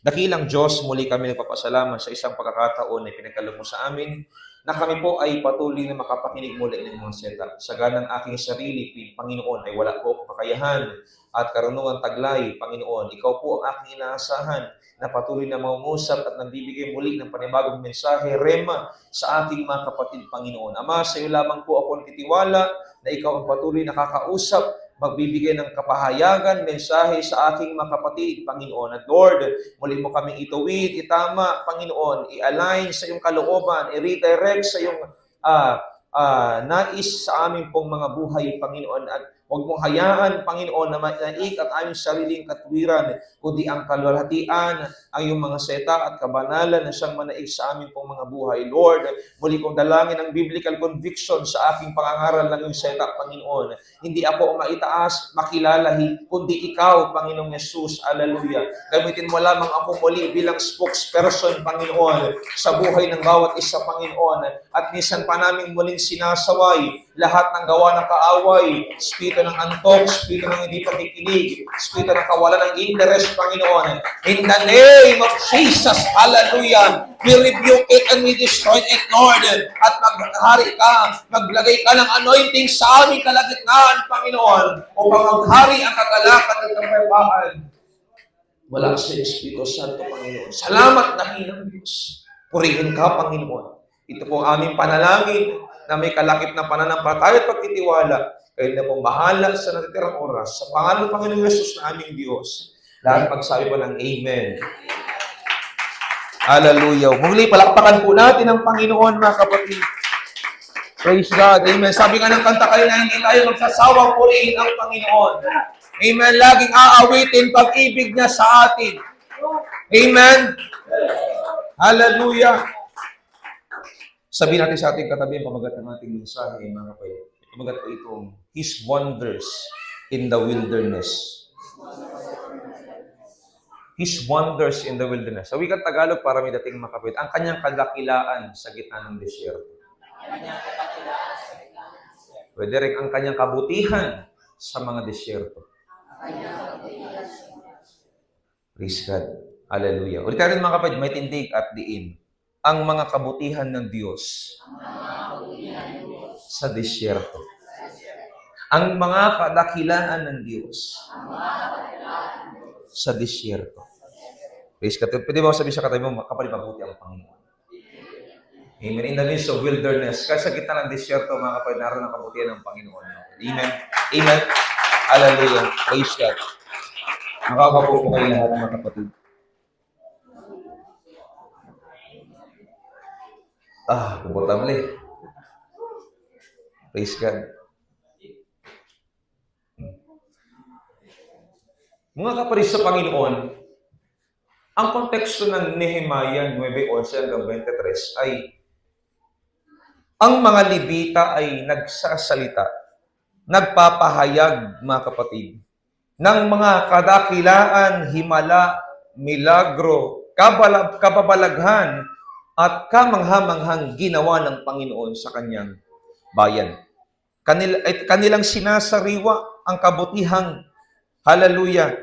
Dakilang Diyos, muli kami nagpapasalamat sa isang pagkakataon na pinagkaloob mo sa amin na kami po ay patuloy na makapakinig muli ng mga salita. Sa ganang aking sarili, Panginoon, ay wala po akong kakayahan at karunungan taglay, Panginoon. Ikaw po ang aking inaasahan na patuloy na mangungusap at nagbibigay muli ng panibagong mensahe, rema, sa aking mga kapatid, Panginoon. Ama, sa iyo lamang po ako nagtitiwala na ikaw ang patuloy nakakausap, magbibigay ng kapahayagan, mensahe sa aking mga kapatid, Panginoon. At Lord, muli mo kaming ituwid, itama, Panginoon, i-align sa iyong kalooban, i-redirect sa iyong nais sa amin pong mga buhay, Panginoon. At huwag mong hayaan, Panginoon, na mainaik at aming sariling katwiran, kundi ang kalwalhatian, ang iyong mga seta at kabanalan na siyang manaig sa amin pong mga buhay. Lord, muli kong dalangin ang biblical conviction sa aking pangangaral ng iyong seta, Panginoon. Hindi ako maitaas, makilala, kundi ikaw, Panginoong Yesus. Hallelujah. Gamitin mo lamang ako muli bilang spokesperson, Panginoon, sa buhay ng bawat isa, Panginoon. At minsan pa namin muling sinasaway lahat ng gawa ng kaaway, espiritu ng antok, espiritu ng hindi pakikinig, espiritu ng kawalan ng interest, Panginoon. In the name of Jesus, hallelujah, we rebuke it and we destroy it, Lord. At maghari ka, maglagay ka ng anointing sa aming kalagitnaan, Panginoon, upang maghari ang kagalakan ng kapayapaan. Wala sa Espiritu Santo, Panginoon. Salamat na hinang Diyos. Purihin ka, Panginoon. Ito po ang aming panalangin na may kalakip na pananampalataya at pagtitiwala. Kayo na pong bahala sa natitirang oras. Sa pangalan ng Panginoong Yesus na aming Diyos. Lahat magsabi po ng Amen. Hallelujah. Muli, palakpakan po natin ang Panginoon, mga kapatid. Praise God. Amen. Sabi nga ng kanta kayo na hindi tayo magsasawang purihin ang Panginoon. Amen. Laging aawitin pag-ibig niya sa atin. Amen. Hallelujah. Sabihin natin sa ating katabi ang pamagat ng ating mensahe, mga kapatid. Pamagat po itong His Wonders in the Wilderness. His Wonders in the Wilderness. Sa wikang Tagalog, para may dating mga kapatid, ang kanyang kadakilaan sa gitna ng desierto. Pwede rin ang kanyang kabutihan sa mga desierto. Praise God. Hallelujah. Ulit rin mga kapatid, may tindig at diin. Ang mga kabutihan ng Diyos sa disyerto. Ang mga kadakilaan ng Diyos sa disyerto. Praise God. Pwede ba sabihin sa katabi mo, kapatid, mabuti ang Panginoon. Amen. In the midst of wilderness, kasi sa gitna ng disyerto, mga kapatid, naroon ang kabutihan ng Panginoon. Amen. Amen. Hallelujah. Praise God. Makakapo po kayo lahat, mga kapatid. Komportable. Praise God. Mga kapatid sa Panginoon, ang konteksto ng Nehemiah 9:11 hanggang 23 ay ang mga Levita ay nagsasalita, nagpapahayag, mga kapatid, ng mga kadakilaan, himala, milagro, kababalaghan, at kamanghamanghang ginawa ng Panginoon sa kanyang bayan. Kanilang sinasariwa ang kabutihang, hallelujah,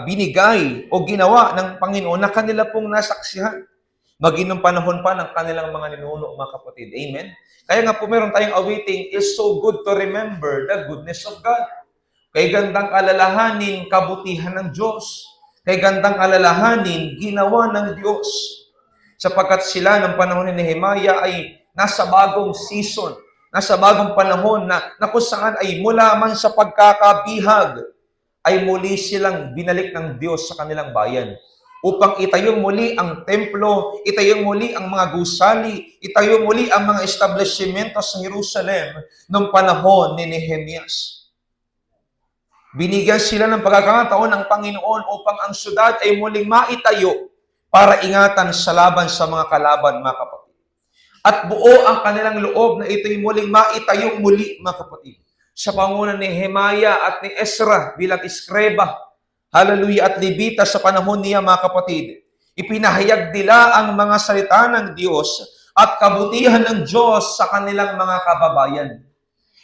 binigay o ginawa ng Panginoon na kanila pong nasaksihan. Maging nung panahon pa ng kanilang mga ninuno, mga kapatid. Amen? Kaya nga po meron tayong awiting, "It's so good to remember the goodness of God." Kay gandang alalahanin, kabutihan ng Diyos. Kay gandang alalahanin, ginawa ng Diyos. Sapagkat sila ng panahon ni Nehemiah ay nasa bagong season, nasa bagong panahon na kung saan ay mula man sa pagkakabihag, ay muli silang binalik ng Diyos sa kanilang bayan. Upang itayong muli ang templo, itayong muli ang mga gusali, itayong muli ang mga establishmento sa Jerusalem noong panahon ni Nehemiah. Binigyan sila ng pagkakataon ng Panginoon upang ang syudad ay muling maitayo para ingatan sa laban sa mga kalaban, mga kapatid. At buo ang kanilang loob na ito'y muling maitayong muli, mga kapatid. Sa pangunan ni Nehemiah at ni Ezra bilang eskreba, hallelujah, at Levita sa panahon niya, mga kapatid, ipinahayag nila ang mga salita ng Diyos at kabutihan ng Diyos sa kanilang mga kababayan.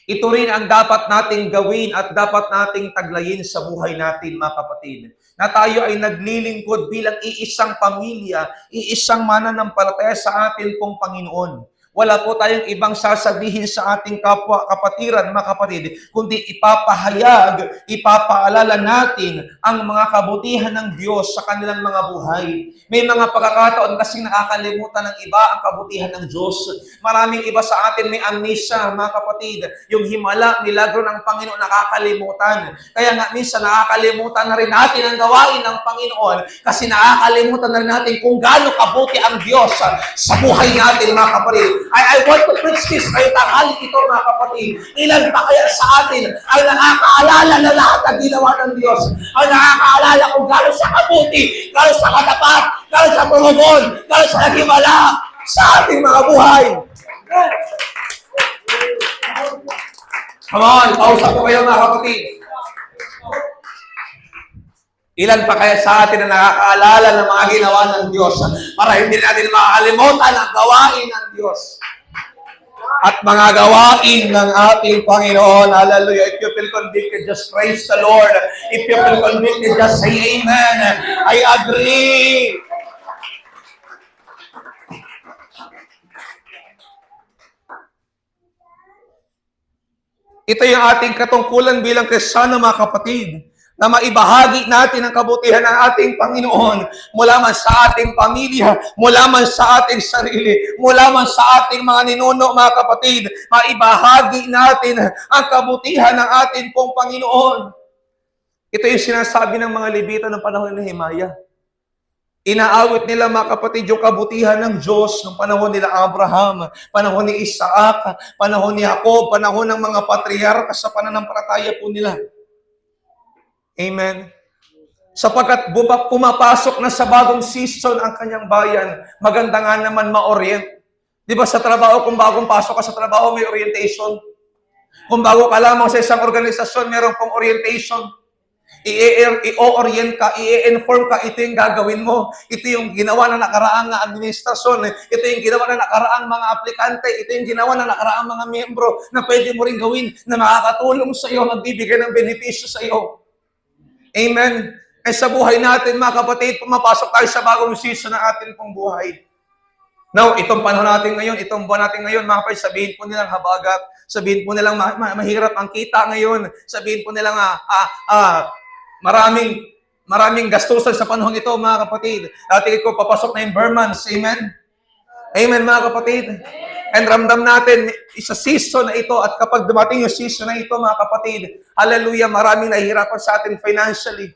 Ito rin ang dapat nating gawin at dapat nating taglayin sa buhay natin, mga kapatid. na tayo ay naglilingkod bilang iisang pamilya, iisang mananampalataya sa atin pong Panginoon. Wala po tayong ibang sasabihin sa ating kapwa kapatiran, mga kapatid, kundi ipapahayag, ipapaalala natin ang mga kabutihan ng Diyos sa kanilang mga buhay. May mga pagkakataon kasi nakakalimutan ng iba ang kabutihan ng Diyos. Maraming iba sa atin may amnesia, mga kapatid. Yung himala, milagro ng Panginoon nakakalimutan. Kaya nga minsan nakakalimutan na rin natin ang gawain ng Panginoon kasi nakakalimutan na rin natin kung gaano kabuti ang Diyos sa buhay natin, mga kapatid. I want to preach this kayo tanghali ito, mga kapatid. Ilan pa kaya sa atin ang nakakaalala na lahat ng ginawa ng Diyos? Ang nakakaalala kung gaano siya kabuti, gaano siya katapat, gaano siya pumugon, gaano siya nagimala sa ating mga buhay. Come on, kausap ko kayo, mga kapatid. Ilan pa kaya sa atin na nakakaalala ng mga ginawa ng Diyos para hindi natin makakalimutan ang gawain ng Diyos at mga gawain ng ating Panginoon. Hallelujah. If you feel convicted, just praise the Lord. If you feel convicted, just say amen. I agree. Ito yung ating katungkulan bilang Kristiyano, mga kapatid, na maibahagi natin ang kabutihan ng ating Panginoon mula man sa ating pamilya, mula man sa ating sarili, mula man sa ating mga ninuno, mga kapatid, maibahagi natin ang kabutihan ng ating pong Panginoon. Ito yung sinasabi ng mga Levita ng panahon ni Nehemiah. Inaawit nila, mga kapatid, yung kabutihan ng Diyos ng panahon nila Abraham, panahon ni Isaac, panahon ni Jacob, panahon ng mga patriarka sa pananampalataya po nila. Amen. Sapagkat pumapasok na sa bagong season ang kanyang bayan, maganda nga naman ma-orient. Di ba sa trabaho, kung bagong pasok ka sa trabaho, may orientation. Kung bago ka lamang sa isang organisasyon, meron pong orientation. I-orient ka, i-inform ka, ito yung gagawin mo. Ito yung ginawa na nakaraang administrasyon. Ito yung ginawa na nakaraang mga aplikante. Ito yung ginawa na nakaraang mga miyembro na pwede mo rin gawin na makakatulong sa iyo, magbibigay ng benepisyo sa iyo. Amen. Eh sa buhay natin, mga kapatid, pumapasok tayo sa bagong season ng ating pong buhay. Now, itong panahon natin ngayon, itong buwan natin ngayon, mga kapatid, sabihin po nilang habagat, sabihin po nilang mahirap ang kita ngayon, sabihin po nilang maraming gastusan sa panahon ito, mga kapatid. Dati ko papasok na yung Burmans. Amen. Amen, mga kapatid. And ramdam natin, isa season na ito, at kapag dumating yung season na ito, mga kapatid, hallelujah, maraming nahihirapan sa atin financially.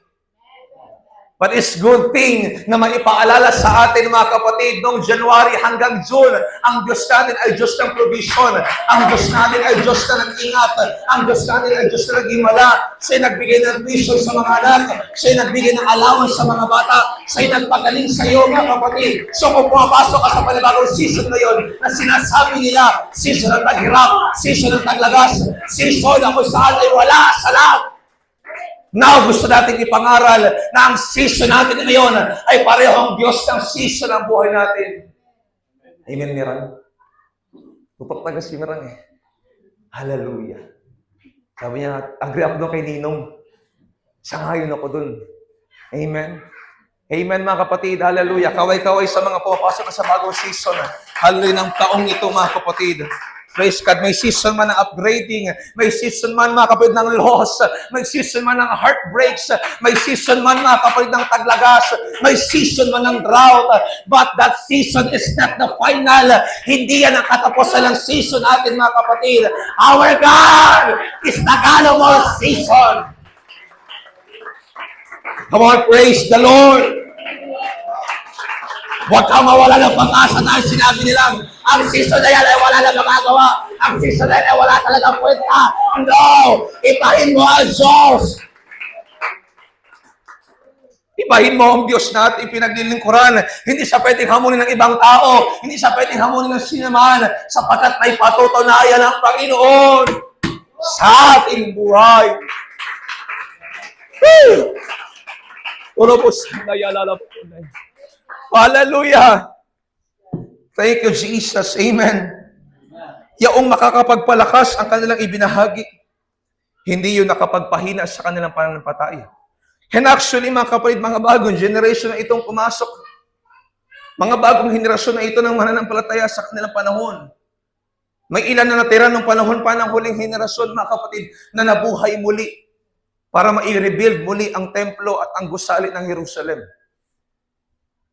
But it's good thing na maipaalala sa atin, mga kapatid, noong January hanggang June, ang Diyos natin ay Diyos ng provision. Ang Diyos natin ay Diyos na nag-ingat. Ang Diyos natin ay Diyos na nag-himala. Siya'y nagbigay ng tuition sa mga anak. Siya'y nagbigay ng allowance sa mga bata. Siya'y nagpagaling sa iyo, mga kapatid. So kung pumapasok ka sa panibagong season ngayon na sinasabi nila, season ng taghirap, season ng taglagas, season na kung saan ay wala sa lahat. Now, gusto natin ipangaral na ang season natin ngayon ay pareho ang Diyos ng season ng buhay natin. Amen, Mirang? Tupak taga si Mirang eh. Hallelujah. Sabi niya, agree ako doon kay Ninong. Sangayon ako doon. Amen. Amen, mga kapatid. Hallelujah. Kaway-kaway sa mga pumapasok sa bagong season. Hallelujah ng taong ito, mga kapatid. Praise God, may season man ng upgrading, may season man, mga kapatid, ng loss, may season man ng heartbreaks, may season man, mga kapatid, ng taglagas, may season man ng drought, but that season is not the final. Hindi yan ang katapusan ng season natin, mga kapatid. Our God is the God of all season. Come on, praise the Lord. Huwag kang mawala ng pag-asa dahil sinabi nilang, ang season na yan ay wala na magagawa. Ang season na yan ay wala talagang kwenta. No! Ipahin mo ang Diyos. Ipahin mo ang Diyos natin, pinaglilingkuran. Hindi siya pwedeng hamunin ng ibang tao. Hindi siya pwedeng hamunin ng sinaman sapagkat may patutunayan ng Panginoon sa ating buhay. Puro po sa nayalala po. Hallelujah! Thank you, Jesus. Amen. Yaong makakapagpalakas ang kanilang ibinahagi, hindi yung nakapagpahina sa kanilang pananampalataya. And actually, mga kapatid, mga bagong generation na itong pumasok, mga bagong henerasyon na ito ng mananampalataya sa kanilang panahon. May ilan na natira nung panahon pa ng huling henerasyon, mga kapatid, na nabuhay muli para ma-rebuild muli ang templo at ang gusali ng Jerusalem.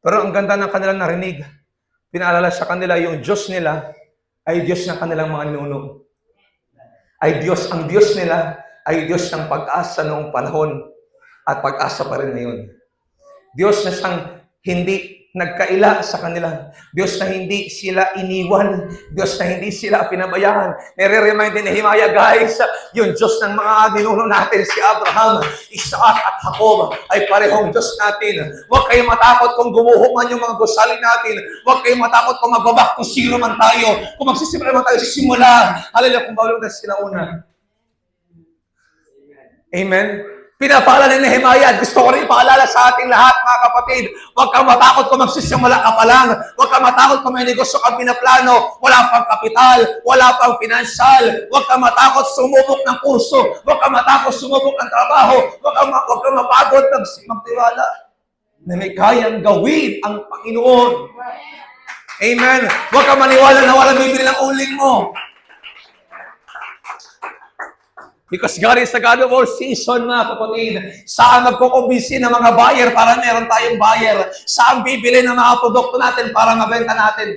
Pero ang ganda ng kanilang narinig, pinaalala sa kanila yung Diyos nila ay Diyos ng kanilang mga ninuno. Ang Diyos nila ay Diyos ng pag-asa noong panahon at pag-asa pa rin ngayon. Diyos na siyang hindi nagkaila sa kanila. Diyos na hindi sila iniwan. Diyos na hindi sila pinabayaan. Nire-remind din ni Nehemiah, guys, yung Diyos ng mga ninuno natin, si Abraham, Isaac at Jacob, ay parehong Diyos natin. Huwag kayong matakot kung gumuho man yung mga gusali natin. Huwag kayong matakot kung magbabak kung sino man tayo. Kung magsisimula man tayo, simula. Hallelujah, kung bawal na sila una. Amen? Pinapaalala ni Nehemiah, gusto ko rin ipaalala sa ating lahat, mga kapatid, huwag kang matakot kung magsisimula ka pa lang. Huwag kang matakot kung may negosyo kang pinaplano, wala pang kapital, wala pang financial. Huwag kang matakot sumubok ng kurso, huwag kang matakot sumubok ng trabaho, huwag kang mapagod magtiwala na may kayang gawin ang Panginoon. Amen. Huwag kang maniwala na walang bibili ng uling mo. Because God is the God of all season, mga kapatid. Saan magkukumbisi ng mga buyer para meron tayong buyer? Saan bibili ng mga produkto natin para mabenta natin?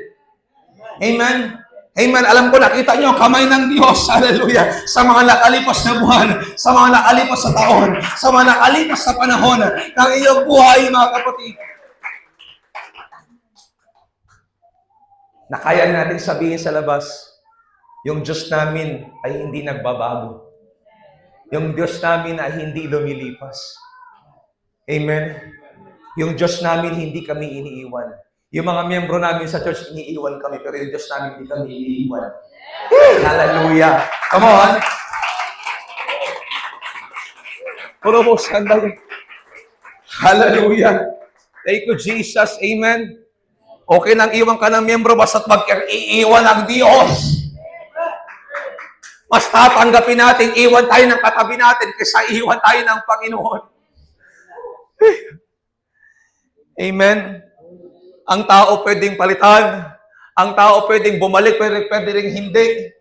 Amen? Amen. Alam ko, nakita nyo, kamay ng Diyos, hallelujah, sa mga nakalipas na buwan, sa mga nakalipas sa taon, sa mga nakalipas sa panahon ng iyong buhay, mga kapatid. Na kaya natin sabihin sa labas, yung Diyos namin ay hindi nagbabago. Yung Diyos namin ay hindi lumilipas. Amen? Yung Diyos namin, hindi kami iniiwan. Yung mga miyembro namin sa church, iniiwan kami, pero yung Diyos namin, hindi kami iniiwan. Hallelujah! Come on! Puro mo, sandali. Hallelujah! Thank you, Jesus. Amen? Okay nang iwan ka ng miyembro, basta't mag-iiwan ang Diyos. Mas tatanggapin natin, iwan tayo ng katabi natin kaysa iwan tayo ng Panginoon. Amen? Ang tao pwedeng palitan. Ang tao pwedeng bumalik, pwede rin hindi.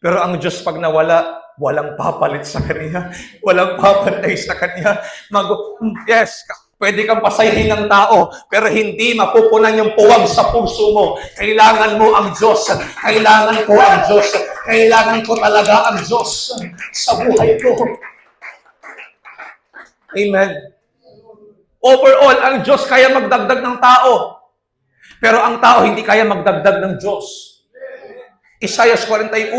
Pero ang Diyos pag nawala, walang papalit sa Kanya. Walang papantay sa Kanya. Yes, pwede kang pasayahin ng tao, pero hindi mapupunan yung puwag sa puso mo. Kailangan mo ang Diyos. Kailangan ko ang Diyos. Kailangan ko talaga ang Diyos sa buhay ko. Amen. Overall, ang Diyos kaya magdagdag ng tao. Pero ang tao hindi kaya magdagdag ng Diyos. Isaiah 41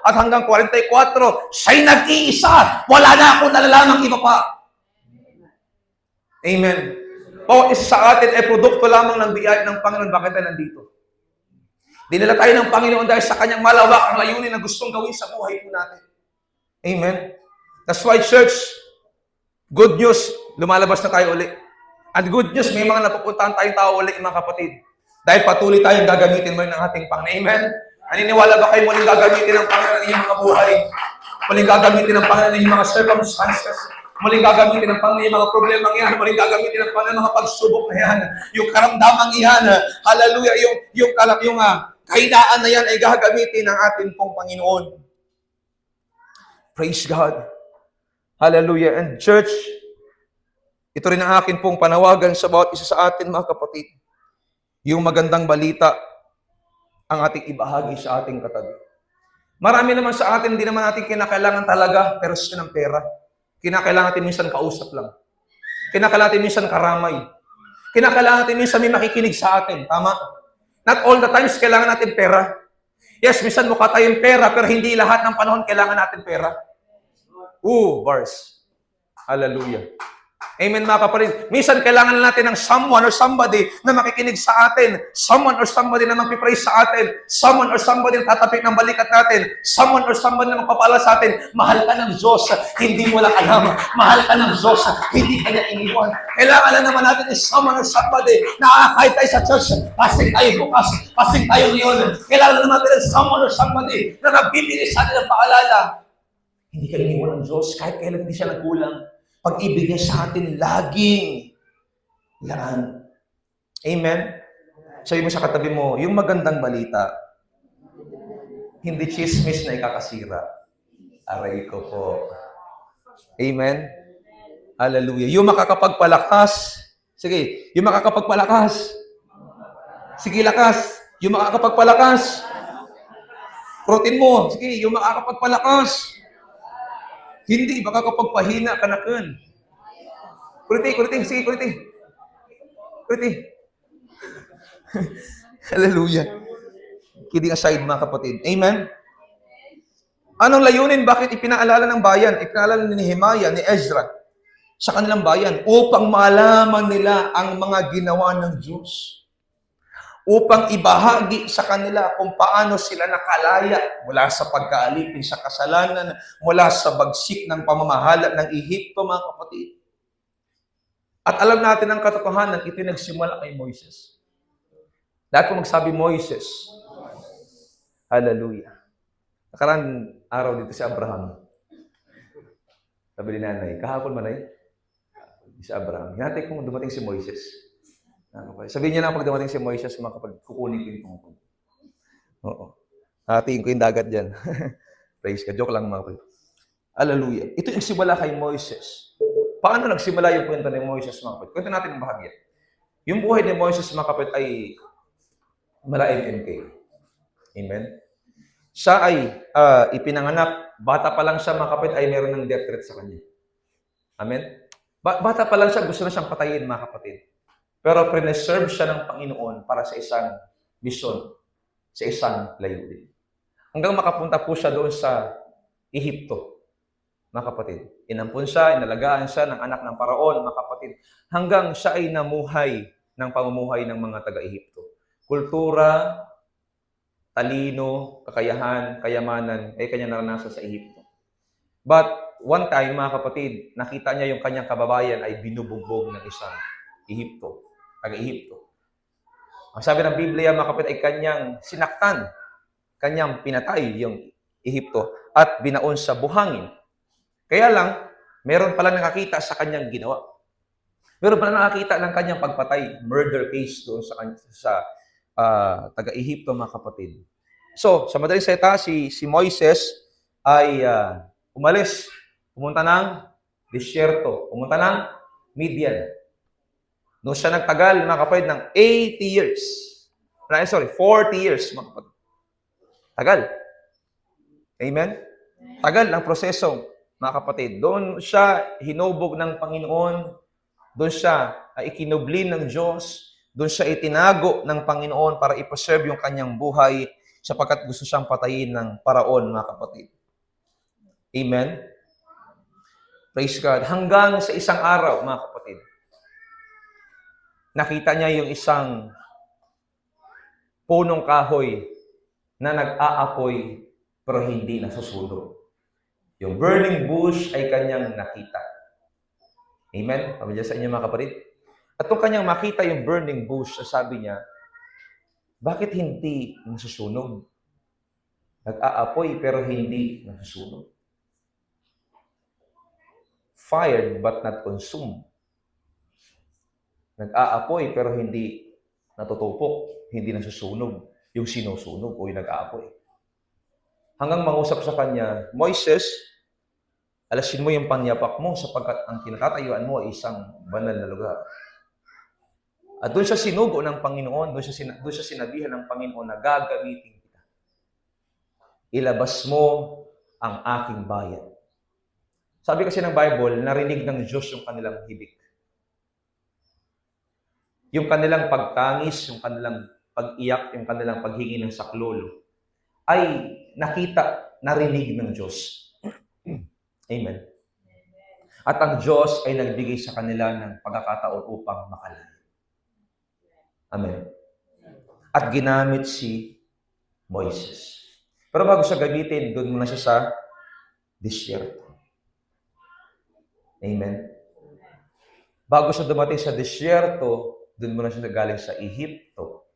at hanggang 44, siya'y nag-iisa. Wala na akong nalalamang iba pa. Amen. O isa sa atin ay produkto lamang ng biyaya ng Panginoon. Bakit tayo nandito? Dinala tayo ng Panginoon dahil sa kanyang malawak ang layunin na gustong gawin sa buhay po natin. Amen. That's why, church, good news, lumalabas na tayo uli. At good news, may mga napupuntahan tayong tao uli, mga kapatid. Dahil patuloy tayong gagamitin mo ng ating Panginoon. Amen. Naniniwala ba kayo muling gagamitin ng Panginoon ng inyong mga buhay? Muling gagamitin ng Panginoon ng inyong mga circumstances? Muling gagamitin ng Panginoon yung mga problema yan. Muling gagamitin ng Panginoon mga pagsubok na yan. Yung karamdamang yan. Hallelujah. Yung kahinaan na yan ay gagamitin ng ating pong Panginoon. Praise God. Hallelujah. And church, ito rin ang akin pong panawagan sa bawat isa sa atin, mga kapatid. Yung magandang balita ang ating ibahagi sa ating katabi. Marami naman sa atin, hindi naman natin kinakailangan talaga perso ng pera. Kinakailangan natin minsan kausap lang. Kinakailangan natin minsan karamay. Kinakailangan natin minsan may makikinig sa atin. Tama? Not all the times kailangan natin pera. Yes, minsan mukha tayong pera, pero hindi lahat ng panahon kailangan natin pera. Bars. Hallelujah. Amen, mga kapatid. Minsan kailangan natin ng someone or somebody na makikinig sa atin. Someone or somebody na magpipray sa atin. Someone or somebody na tatapik ng balikat natin. Someone or somebody na magpapala sa atin. Mahal ka ng Diyos. Hindi mo lang alam. Mahal ka ng Diyos. Hindi ka niya iniwan. Kailangan lang naman natin is someone or somebody na kahit tayo sa church, pasing tayo bukas, pasing tayo ngayon. Kailangan naman natin is someone or somebody na nagbibigay sa atin ng paalala. Hindi ka iniwan ng Diyos kahit kailan hindi siya nagkulang. pag-ibig niya sa atin laging laan. Amen? Sabi mo sa katabi mo, yung magandang balita, hindi chismis na ikakasira. Aray ko po. Amen? Hallelujah. Yung makakapagpalakas. Sige, yung makakapagpalakas. Sige, lakas. Yung makakapagpalakas. Protein mo. Sige, yung makakapagpalakas. Hindi, makakapagpahina ka na kun. Kuliti. Sige, kuliti. Hallelujah. Kidding aside, mga kapatid. Amen? Anong layunin? Bakit ipinaalala ng bayan? Ipinaalala ni Nehemiah, ni Ezra, sa kanilang bayan, upang malaman nila ang mga ginawa ng Diyos. Upang ibahagi sa kanila kung paano sila nakalaya mula sa pagkaalipin sa kasalanan, mula sa bagsik ng pamamahala ng Ehipto, mga kapatid. At alam natin ang katotohanan, ito nagsimula kay Moises. Lahat po magsabi, Moises. Hallelujah. Nakarang araw dito si Abraham. Sabi ni nanay, kahapon man ay, si Abraham. Hinatay kung dumating si Moises. Sabihin niya na pag dumating si Moises, kapag kukunin ko yung tungkol. Oo. Hatiin ko yung dagat dyan. Praise ka. Joke lang mga kapatid. Hallelujah. Ito yung simula kay Moises. Paano nagsimula yung kwento ni Moises, mga kapatid? Kwento natin ang bahagya. Yung buhay ni Moises, mga kapatid, ay mala MMK. Amen? Siya ay ipinanganak. Bata pa lang siya, mga kapatid, ay meron ng death threat sa kanya. Amen? Bata pa lang siya, gusto na siyang patayin, mga kapatid. Pero preserve siya ng Panginoon para sa isang mission, sa isang layunin. Hanggang makapunta po siya doon sa Ehipto, mga kapatid. Inampun siya, inalagaan siya ng anak ng Paraon, mga kapatid. Hanggang siya ay namuhay ng pamumuhay ng mga taga-Ehipto. Kultura, talino, kakayahan, kayamanan, ay kanya naranasan sa Ehipto. But one time, mga kapatid, nakita niya yung kanyang kababayan ay binubugbog ng isang Ehipto, taga-Ehipto. Ang sabi ng Biblia, mga kapatid, ay kanyang sinaktan, kanyang pinatay yung Ehipto at binaon sa buhangin. Kaya lang, meron pala nakakita sa kanyang ginawa. Meron pala nakakita ng kanyang pagpatay, murder case doon sa taga-Ehipto, mga kapatid. So, sa madaling salita, si Moises ay umalis, pumunta ng disyerto, pumunta ng Midian. Doon siya nagtagal, mga kapatid, ng 80 years. 40 years, mga kapatid. Tagal. Amen? Tagal ang proseso, mga kapatid. Doon siya hinubog ng Panginoon. Doon siya ikinublin ng Diyos. Doon siya itinago ng Panginoon para i-preserve yung kanyang buhay sapagkat gusto siyang patayin ng Paraon, mga kapatid. Amen? Praise God. Hanggang sa isang araw, mga kapatid, nakita niya yung isang punong kahoy na nag-aapoy pero hindi nasusunog. Yung burning bush ay kanyang nakita. Amen? Pamilya sa inyo, mga kapatid. At kung kanyang makita yung burning bush, sabi niya, bakit hindi nasusunog? Nag-aapoy pero hindi nasusunog. Fired but not consumed. Nag-aapoy pero hindi natutupok, hindi nasusunog yung sinusunog o yung nag-aapoy. Hanggang mangusap sa kanya, Moises, alasin mo yung panyapak mo sapagkat ang kinatatayuan mo ay isang banal na lugar. At doon siya sinugo ng Panginoon, doon siya sinabihan ng Panginoon na gagamitin kita. Ilabas mo ang aking bayan. Sabi kasi ng Bible, narinig ng Diyos yung kanilang hibik. Yung kanilang pagtangis, yung kanilang pag-iyak, yung kanilang paghingi ng saklolo, ay nakita, narinig ng Diyos. Amen. At ang Diyos ay nagbigay sa kanila ng pagkakataon upang makalaya. Amen. At ginamit si Moises. Pero bago siya gamitin, doon muna siya sa disyerto. Amen. Bago siya dumating sa disyerto, doon muna siya nagaling sa Ehipto.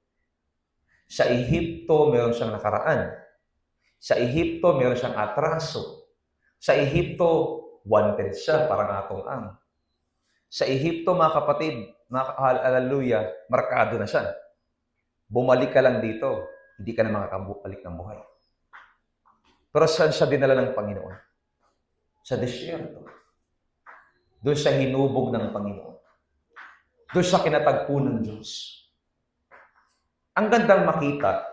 Sa Ehipto, meron siyang nakaraan. Sa Ehipto, meron siyang atraso. Sa Ehipto, wanted siya, parang atong ang. Sa Ehipto, mga kapatid, hallelujah, markado na siya. Bumalik ka lang dito, hindi ka na makakabalik ng buhay. Pero saan siya dinala ng Panginoon? Sa desierto. Doon siya hinubog ng Panginoon. Doon siya kinatagpo ng Diyos. Ang gandang makita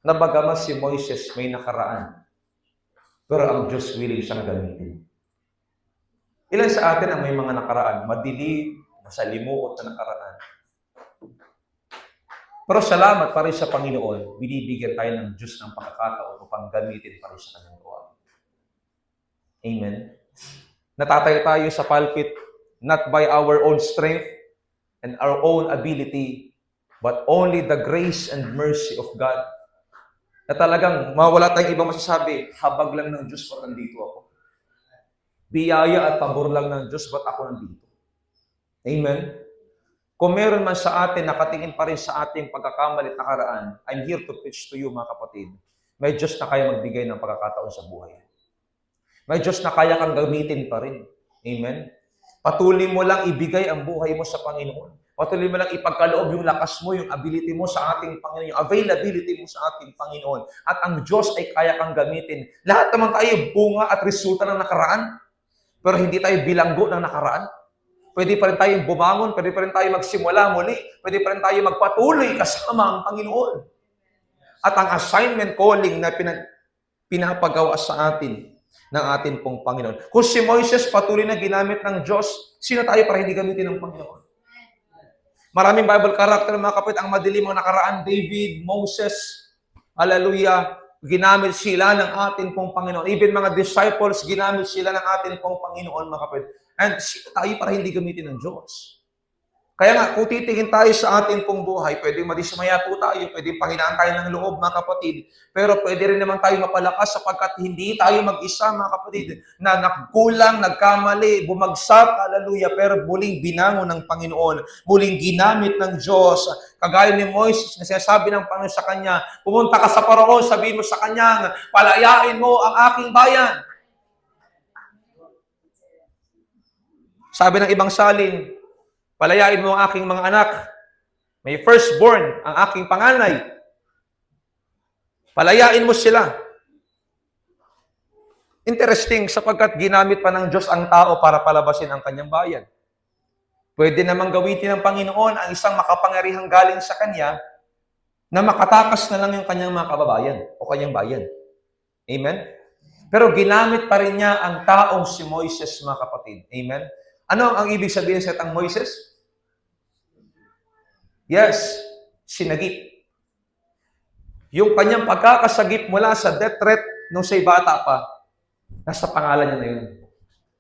na bagaman si Moises may nakaraan, pero ang Diyos willing siyang gamitin. Ilan sa atin ang may mga nakaraan, madilim, masalimuot na nakaraan. Pero salamat pa rin sa Panginoon, binibigyan tayo ng Diyos ng pagkakataon upang gamitin pa rin sa kanyang gawa. Amen? Natatay tayo sa pulpit, not by our own strength and our own ability, but only the grace and mercy of God. Na talagang mawala tayong ibang masasabi, habag lang ng Diyos, ba't nandito ako? Biyaya at pabor lang ng Diyos, ba't ako nandito? Amen? Kung meron man sa atin, nakatingin pa rin sa ating pagkakamali at nakaraan, I'm here to preach to you, mga kapatid. May Diyos na kaya magbigay ng pagkakataon sa buhay. May Diyos na kaya kang gamitin pa rin. Amen? Patuloy mo lang ibigay ang buhay mo sa Panginoon. Patuloy mo lang ipagkaloob yung lakas mo, yung ability mo sa ating Panginoon, yung availability mo sa ating Panginoon. At ang Diyos ay kaya kang gamitin. Lahat naman tayo bunga at resulta ng nakaraan, pero hindi tayo bilanggo ng nakaraan. Pwede pa rin tayong bumangon, pwede pa rin tayo magsimula muli, pwede pa rin tayo magpatuloy kasama ang Panginoon. At ang assignment calling na pinapagawa sa atin ng atin pong Panginoon. Kung si Moises patuloy na ginamit ng Diyos, sino tayo para hindi gamitin ng Panginoon? Maraming Bible character, mga kapatid, ang madilim ang nakaraan, David, Moses, hallelujah, ginamit sila ng atin pong Panginoon. Even mga disciples, ginamit sila ng atin pong Panginoon, mga kapatid. And sino tayo para hindi gamitin ng Diyos? Kaya nga, kung titingin tayo sa atin pong buhay, pwedeng madismaya po tayo, pwedeng panghinaan tayo ng loob, mga kapatid. Pero pwede rin naman tayo mapalakas sapagkat hindi tayo mag-isa, mga kapatid, na nagkulang, nagkamali, bumagsak, hallelujah, pero muling binangon ng Panginoon, muling ginamit ng Diyos. Kagaya ni Moises na sinasabi ng Panginoon sa kanya, pumunta ka sa Paraon, sabihin mo sa kanya, palayain mo ang aking bayan. Sabi ng ibang salin, palayain mo ang aking mga anak. May firstborn, ang aking panganay. Palayain mo sila. Interesting, sapagkat ginamit pa ng Diyos ang tao para palabasin ang kanyang bayan. Pwede namang gawitin ng Panginoon ang isang makapangyarihang galing sa Kanya na makatakas na lang yung kanyang mga kababayan o kanyang bayan. Amen? Pero ginamit pa rin niya ang taong si Moises, mga kapatid. Amen? Ano ang ibig sabihin sa tang Moises? Yes, sinagip. Yung kanyang pagkakasagip mula sa death threat nung siya'y bata pa, nasa pangalan niya na yun.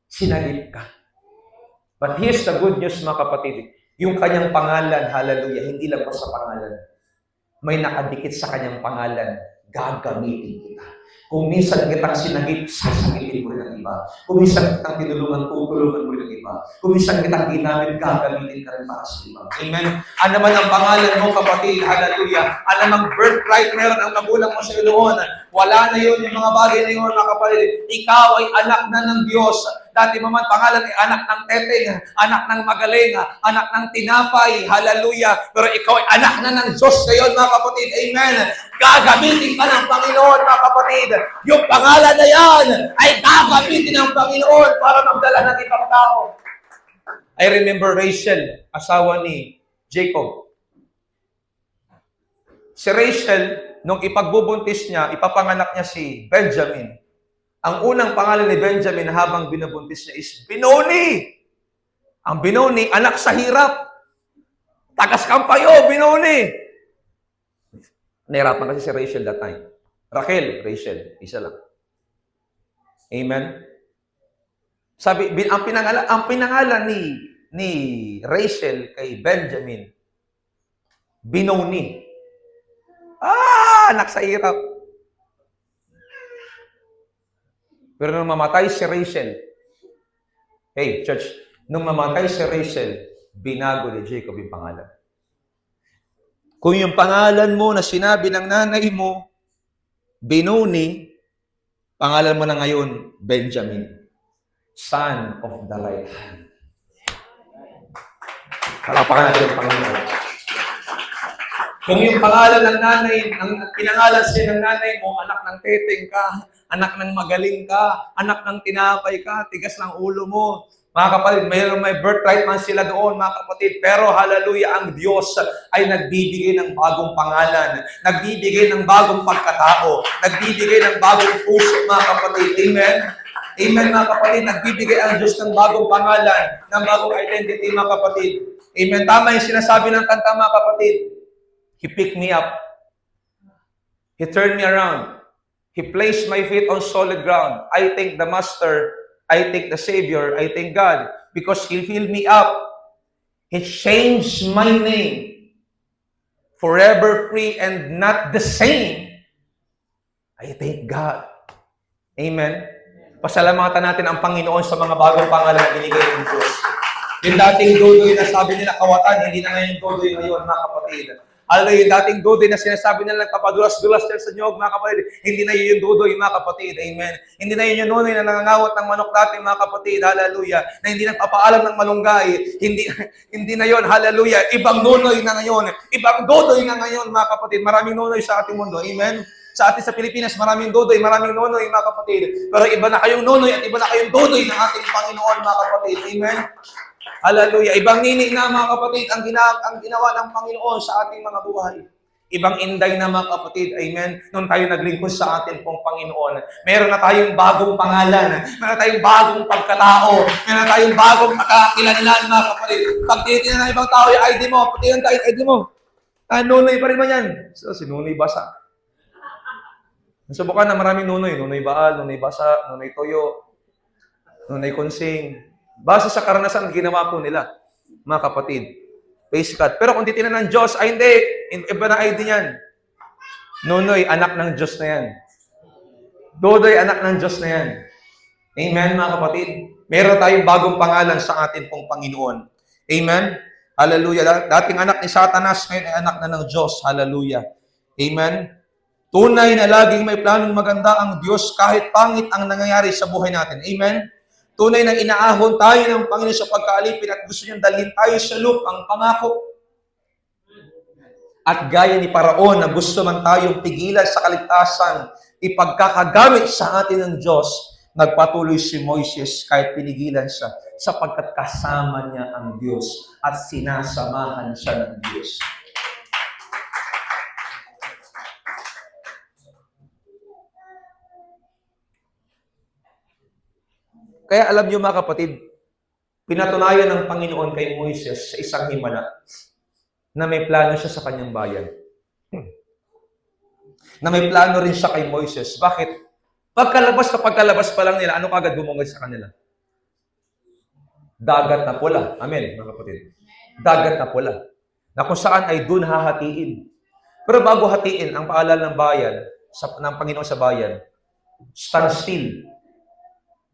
Sinagip ka. But here's the good news, mga kapatid. Yung kanyang pangalan, hallelujah, hindi lang basta pangalan. May nakadikit sa kanyang pangalan, gagamitin kita. Kung minsan kitang sinagip, sasagitin mo rin ang iba. Kung minsan kitang tinulungan, tutulungan mo rin ang iba. Kung minsan kitang ginamit, gagamitin ka rin para sa iba. Amen? Ano man ang pangalan mo, kapatid, hallelujah. Ano mang birthright meron ang magulang mo sa noon. Wala na yun, yung mga bagay na yun, mga kapatid. Ikaw ay anak na ng Diyos. Dati mo man pangalan ay anak ng teteng, anak ng magaling, anak ng tinapay, hallelujah. Pero ikaw ay anak na ng Diyos ngayon, mga kapatid. Amen. Gagamitin ka ng Panginoon, mga kapatid. Yung pangalan na yan ay gagamitin ng Panginoon para magdala ng ibang tao. I remember Rachel, asawa ni Jacob. Si Rachel, nung ipagbubuntis niya, ipapanganak niya si Benjamin. Ang unang pangalan ni Benjamin habang binubuntis niya is Benoni. Ang Benoni, anak sa hirap. Tagas kampayo, Benoni. Nahirapan kasi si Rachel that time. Rachel, isa lang. Amen? Sabi, ang pinangalan ni Rachel kay Benjamin, Benoni. Anak sa hirap. Pero nung mamatay si Rachel, hey, church, nung mamatay si Rachel, binago ni Jacob yung pangalan. Kung yung pangalan mo na sinabi ng nanay mo, Benoni, pangalan mo na ngayon, Benjamin, son of the right hand. Palakpakan natin ang Panginoon. Kung yung pangalan ng nanay, ang pinangalan siya ng nanay mo, anak ng teteng ka, anak ng magaling ka, anak ng tinapay ka, tigas ng ulo mo. Mga kapatid, may birthright man sila doon, mga kapatid. Pero hallelujah, ang Diyos ay nagbibigay ng bagong pangalan, nagbibigay ng bagong pagkatao, nagbibigay ng bagong puso, mga kapatid. Amen? Amen, mga kapatid. Nagbibigay ang Diyos ng bagong pangalan, ng bagong identity, mga kapatid. Amen. Tama yung sinasabi ng kanta, mga kapatid. He picked me up. He turned me around. He placed my feet on solid ground. I thank the Master. I thank the Savior. I thank God. Because He filled me up. He changed my name. Forever free and not the same. I thank God. Amen. Pasalamatan natin ang Panginoon sa mga bagong pangalan na binigay ng Diyos. Yung dating Dodoy na sabi nila kawatan, hindi na ngayon Dodoy ngayon, mga kapatid. Hallelujah, yung dating Dodoy na sinasabi nila nagpapadulas-dulas sa nyog, mga kapatid, hindi na yun yung Dodoy, mga kapatid. Amen. Hindi na yun yung Nonoy na nangangawat ng manok dati, mga kapatid. Hallelujah. Na hindi nagpapaalam ng malunggay. Hindi na yun. Hallelujah. Ibang Nonoy na ngayon. Ibang Dodoy na ngayon, mga kapatid. Maraming Nonoy sa ating mundo. Amen. Sa atin sa Pilipinas, maraming Dodoy, maraming Nonoy, mga kapatid. Pero iba na kayong Nonoy at iba na kayong Dodoy ng ating Panginoon, mga kapatid. Amen. Hallelujah. Ibang nini na, mga kapatid, ang ginawa ng Panginoon sa ating mga buhay. Ibang inday na, mga kapatid. Amen. Nung tayo naglingkod sa atin pong Panginoon, meron na tayong bagong pangalan. Meron na tayong bagong pagkatao. Meron na tayong bagong pagkakilanlan, mga kapatid. Pag tinitingnan ng ibang tao yung ID mo, pati yung ID mo. Nunoy pa rin man yan. So, si Nunoy Basa. Nasubukan na maraming Nunoy. Nunoy Baal, Nunoy Basa, Nunoy Toyo, Nunoy Konsing. Base sa karanasan na ginawa po nila, mga kapatid. Face cut. Pero kung titingnan ng Diyos, ay hindi. Iba na ID niyan. Nunoy, anak ng Diyos na yan. Dodoy, anak ng Diyos na yan. Amen, mga kapatid. Meron tayong bagong pangalan sa atin pong Panginoon. Amen. Hallelujah. Dating anak ni Satanas, ngayon ay anak na ng Diyos. Hallelujah. Amen. Tunay na laging may planong maganda ang Diyos kahit pangit ang nangyayari sa buhay natin. Amen. Tunay nang inaahon tayo ng Panginoon sa pagkaalipin at gusto niyang dalhin tayo sa lupang pangako. At gaya ni Paraon na gusto man tayong pigilan sa kaligtasan, ipagkakagamit sa atin ng Diyos, nagpatuloy si Moises kahit pinigilan siya sapagkat kasama niya ang Diyos at sinasamahan siya ng Diyos. Kaya alam niyo, mga kapatid, pinatunayan ng Panginoon kay Moises sa isang himala na may plano siya sa kanyang bayan. Na may plano rin siya kay Moises. Bakit? Pagkalabas pa lang nila, ano kagad bumungad sa kanila? Dagat na pula. Amen, mga kapatid. Dagat na pula. Na kung saan ay dun hahatiin. Pero bago hatiin ang paalala ng bayan, ng Panginoon sa bayan, stand still.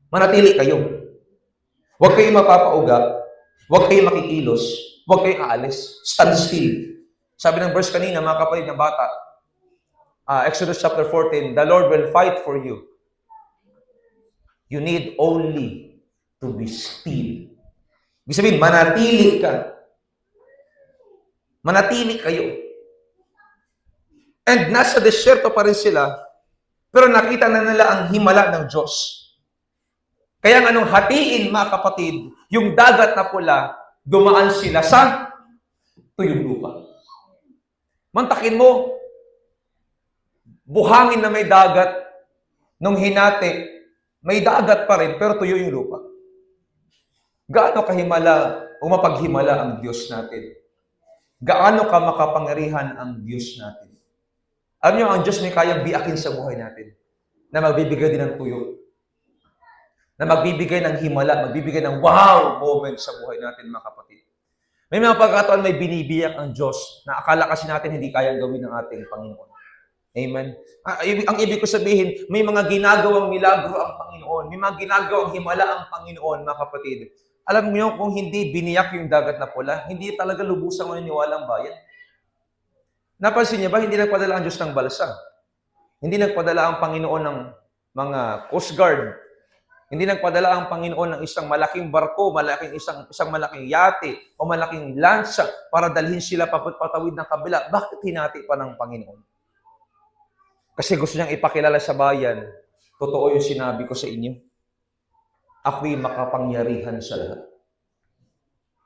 Manatili kayo. Huwag kayong mapapauga. Huwag kayong makikilos. Huwag kayong aalis. Stand still. Sabi ng verse kanina, mga kapatid ng bata, Exodus chapter 14, the Lord will fight for you. You need only to be still. Ibig sabihin, manatili ka. Manatili kayo. And nasa desierto pa rin sila, pero nakita na nila ang himala ng Diyos. Kaya nga nung hatiin, mga kapatid, yung dagat na pula, dumaan sila sa tuyong lupa. Mantakin mo, buhangin na may dagat, nung hinati, may dagat pa rin, pero tuyo yung lupa. Gaano kahimala o mapaghimala ang Diyos natin? Gaano ka makapangyarihan ang Diyos natin? Alam niyo, ang Diyos may kayang biakin sa buhay natin na magbibigay din ng tuyo. Na magbibigay ng himala, magbibigay ng wow moment sa buhay natin, mga kapatid. May mga pagkakataon may binibiyak ang Diyos na akala kasi natin hindi kayang gawin ng ating Panginoon. Amen? Ang ibig ko sabihin, may mga ginagawang milagro ang Panginoon. May mga ginagawang himala ang Panginoon, mga kapatid. Alam niyo, kung hindi biniyak yung dagat na pula, hindi talaga lubusang maniniwala ang bayan. Napansin niyo ba, hindi nagpadala ang Diyos ng balsa. Hindi nagpadala ang Panginoon ng mga Coast Guard Hindi nagpadala ang Panginoon ng isang malaking barko, isang malaking yate, o malaking lansa para dalhin sila patawid ng kabila. Bakit hinati pa ng Panginoon? Kasi gusto niyang ipakilala sa bayan, totoo yung sinabi ko sa inyo. Ako'y makapangyarihan sa lahat.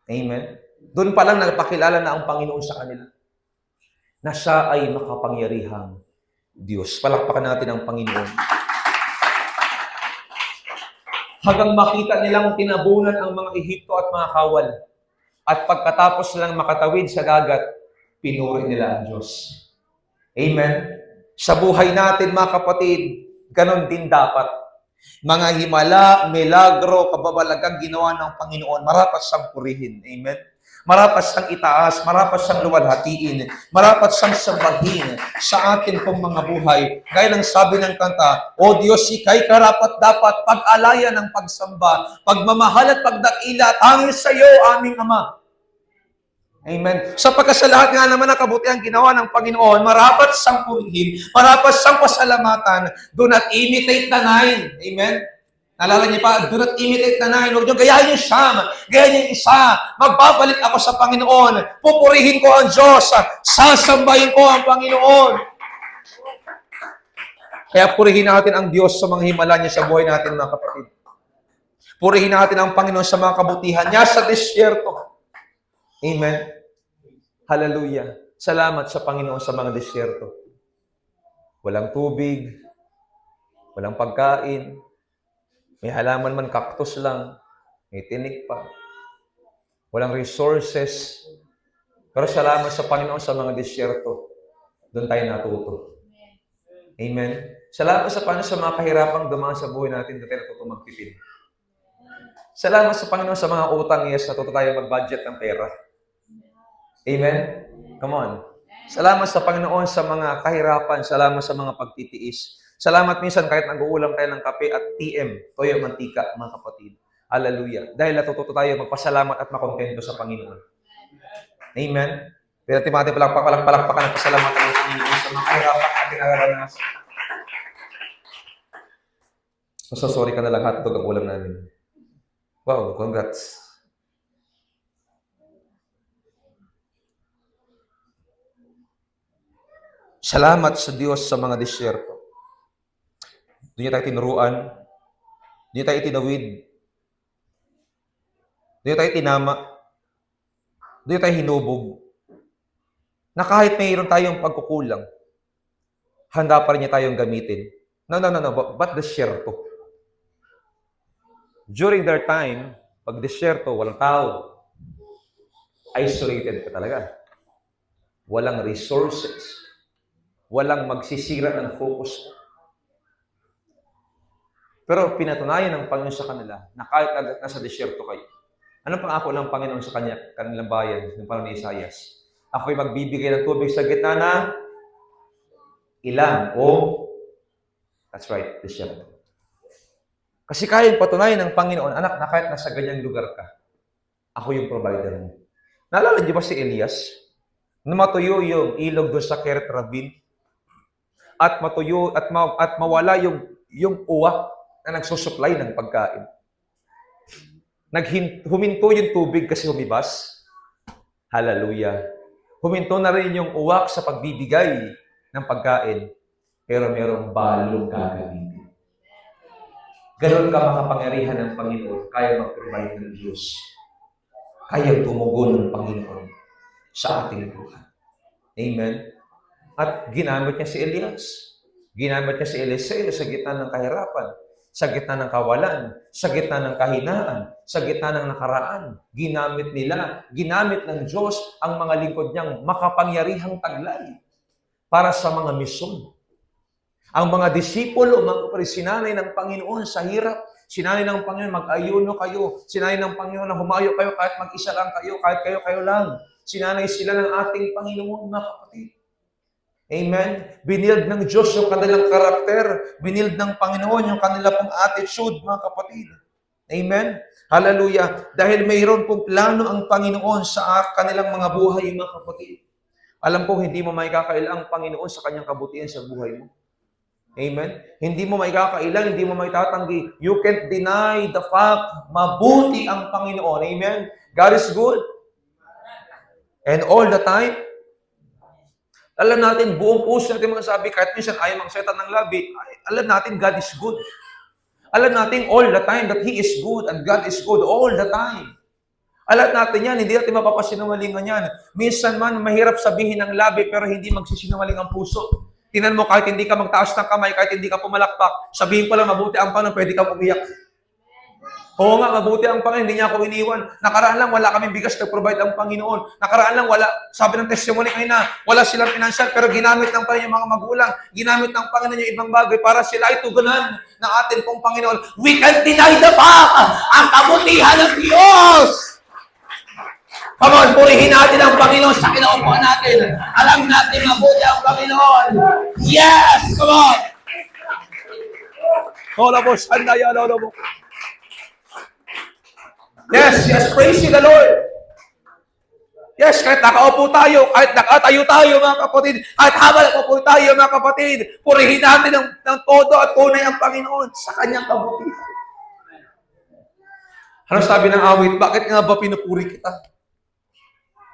Amen? Doon pa lang nagpakilala na ang Panginoon sa kanila na siya ay makapangyarihang Diyos. Palakpakan natin ang Panginoon. Hanggang makita nilang tinabunan ang mga Ehipto at mga kawal. At pagkatapos nilang makatawid sa dagat, pinuri nila ang Diyos. Amen? Sa buhay natin, mga kapatid, ganon din dapat. Mga himala, milagro, kababalagang ginawa ng Panginoon, marapat siyang purihin. Amen? Marapat siyang itaas, marapat siyang luwalhatiin, marapat siyang sambahin sa atin pong mga buhay. Gaya ng sabi ng kanta, O Diyos, ika'y karapat-dapat pag-alaya ng pagsamba, pagmamahal at pagdakila, tanging sa iyo, aming Ama. Amen. Sapagkat sa lahat nga naman ng kabutihan ginawa ng Panginoon, marapat siyang purihin, marapat siyang pasalamatan, do not imitate the nine. Amen. Naalala niyo pa, do not imitate the nine. Huwag niyo gayahin yung siyam, gayahin yung isa. Magbabalik ako sa Panginoon. Pupurihin ko ang Diyos. Sasambahin ko ang Panginoon. Kaya purihin natin ang Diyos sa mga himala niya sa buhay natin, mga kapatid. Purihin natin ang Panginoon sa mga kabutihan niya sa disyerto. Amen. Hallelujah. Salamat sa Panginoon sa mga disyerto. Walang tubig, walang pagkain, may halaman man, cactus lang, may tinik pa. Walang resources. Pero salamat sa Panginoon sa mga disyerto. Doon tayo natuto. Amen. Salamat sa Panginoon sa mga kahirapang dumaan sa buhay natin, doon tayo natuto magtipid. Salamat sa Panginoon sa mga utang, yes, natuto tayo mag-budget ng pera. Amen? Come on. Salamat sa Panginoon sa mga kahirapan, salamat sa mga pagtitiis. Salamat minsan kahit nag-uulam tayo ng kape at TM, toyo mantika, mga kapatid. Hallelujah. Dahil natututo tayo magpasalamat at makontento sa Panginoon. Amen? Pero natin palakpakan at pasalamatan ng Panginoon sa mga kahirapan at pinararanasan. So sorry ka na lang, hotdog ang ulam namin. Wow, congrats. Salamat sa Diyos sa mga disyerto. Doon niya tayo tinuruan. Doon niya tayo itinawid. Doon niya tayo tinama. Doon niya tayo hinubog. Na kahit mayroon tayong pagkukulang, handa pa rin niya tayong gamitin. No. But disyerto. During their time, pag disyerto, walang tao. Isolated ka talaga. Walang resources. Walang magsisira ng focus mo. Pero pinatunayan ng Panginoon sa kanila na kahit nasa disyerto kayo, anong pangako ng Panginoon sa kanilang bayan, ng panahon ni Isaias? Ako'y magbibigay ng tubig sa gitna na ilang o, that's right, disyerto. Kasi kaya patunayan ng Panginoon, anak, na kahit nasa ganyang lugar ka, ako yung provider mo. Naalala niyo ba si Elias? Na matuyo yung ilog doon sa Keret Ravine, at matuyo at mawala yung uwak na nagsusupply ng pagkain. Huminto yung tubig kasi humibas. Hallelujah. Huminto na rin yung uwak sa pagbibigay ng pagkain, pero merong balong gagamitin. Ganon ka makapangyarihan ng Panginoon, kaya mag-provide ng Diyos. Kaya tumugon ng Panginoon sa ating buhay. Amen? At ginamit niya si Elias. Ginamit niya si Eliseo sa gitna ng kahirapan, sa gitna ng kawalan, sa gitna ng kahinaan, sa gitna ng nakaraan. Ginamit ng Diyos ang mga lingkod niyang makapangyarihang taglay para sa mga misyon. Ang mga disipulo, mga sinanay ng Panginoon sa hirap, sinanay ng Panginoon, mag-ayuno kayo. Sinanay ng Panginoon na humayo kayo kahit mag-isa lang kayo, kahit kayo lang. Sinanay sila ng ating Panginoon, mga kapatid. Amen? Binild ng Diyos yung kanilang karakter. Binild ng Panginoon yung kanila pong attitude, mga kapatid. Amen? Hallelujah. Dahil mayroon pong plano ang Panginoon sa kanilang mga buhay, mga kapatid. Alam ko, hindi mo may kakaila ang Panginoon sa kanyang kabutihan sa buhay mo. Amen? Hindi mo maikakailan, hindi mo maitatanggi. You can't deny the fact, mabuti ang Panginoon. Amen? God is good. And all the time, alam natin, buong puso natin mga sabi, kahit minsan ayaw magsalita ng labi, alam natin God is good. Alam natin all the time that He is good and God is good all the time. Alam natin yan, hindi natin mapapasinungalingan yan. Minsan man, mahirap sabihin ng labi pero hindi magsisinungaling ang puso. Tingnan mo, kahit hindi ka magtaas ng kamay, kahit hindi ka pumalakpak, sabihin ko lang mabuti ang Panginoon, pwede kang umiyak. Oo nga, mabuti ang Panginoon, hindi niya ako iniwan. Nakaraan lang, wala kaming bigas, nag-provide ang Panginoon. Nakaraan lang, wala, sabi ng testimony kanina, wala silang financial, pero ginamit ng Panginoon yung mga magulang, ginamit ng Panginoon yung ibang bagay para sila ay tugunan ng atin pong Panginoon. We can't deny the fact, ang kabutihan ng Diyos. Come on, purihin natin ang Panginoon sa kinaupuan natin. Alam natin mabuti ang Panginoon. Yes! Come on! Hola po, sandaya, lolo po. Yes, yes, praise the Lord. Yes, kahit nakaupo tayo, kahit nakatayo tayo mga kapatid, kahit habang nakaupo tayo mga kapatid, purihin natin ng todo at tunay ang Panginoon sa kanyang kabutihan. Ano sabi ng awit? Bakit nga ba pinupuri kita?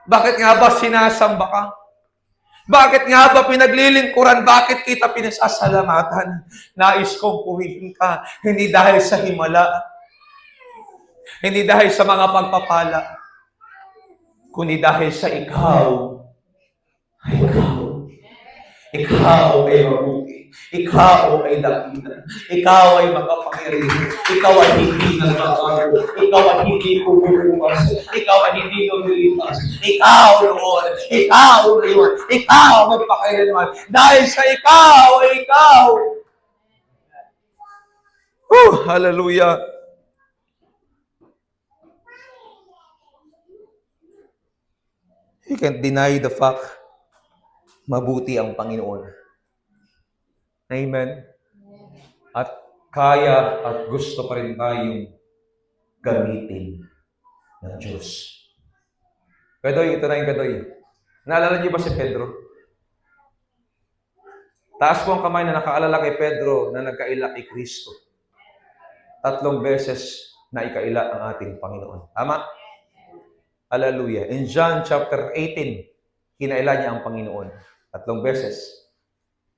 Bakit nga ba sinasamba ka? Bakit nga ba pinaglilingkuran? Bakit kita pinasasalamatan? Nais kong purihin ka, hindi dahil sa himala, hindi dahil sa mga pagpapala, kundi dahil sa ikaw. Ikaw ay mabuti. Ikaw ay dakila. Ikaw ay makapangyarihan. Ikaw ay hindi nagbabago. Ikaw ay hindi bumubukas. Ikaw ay hindi lumilipas. Ikaw, Lord. Ikaw, Lord. Ikaw magpakailanman. Dahil sa ikaw ay ikaw. Hallelujah. You can't deny the fact, mabuti ang Panginoon. Amen? At kaya at gusto pa rin tayong gamitin ng Diyos. Kadoy, ito na yung Kadoy. Naalala niyo ba si Pedro? Taas po ang kamay na nakaalala kay Pedro na nagkaila kay Kristo. 3 beses na ikaila ang ating Panginoon. Tama? Hallelujah. In John chapter 18, kinaila niya ang Panginoon. 3 beses.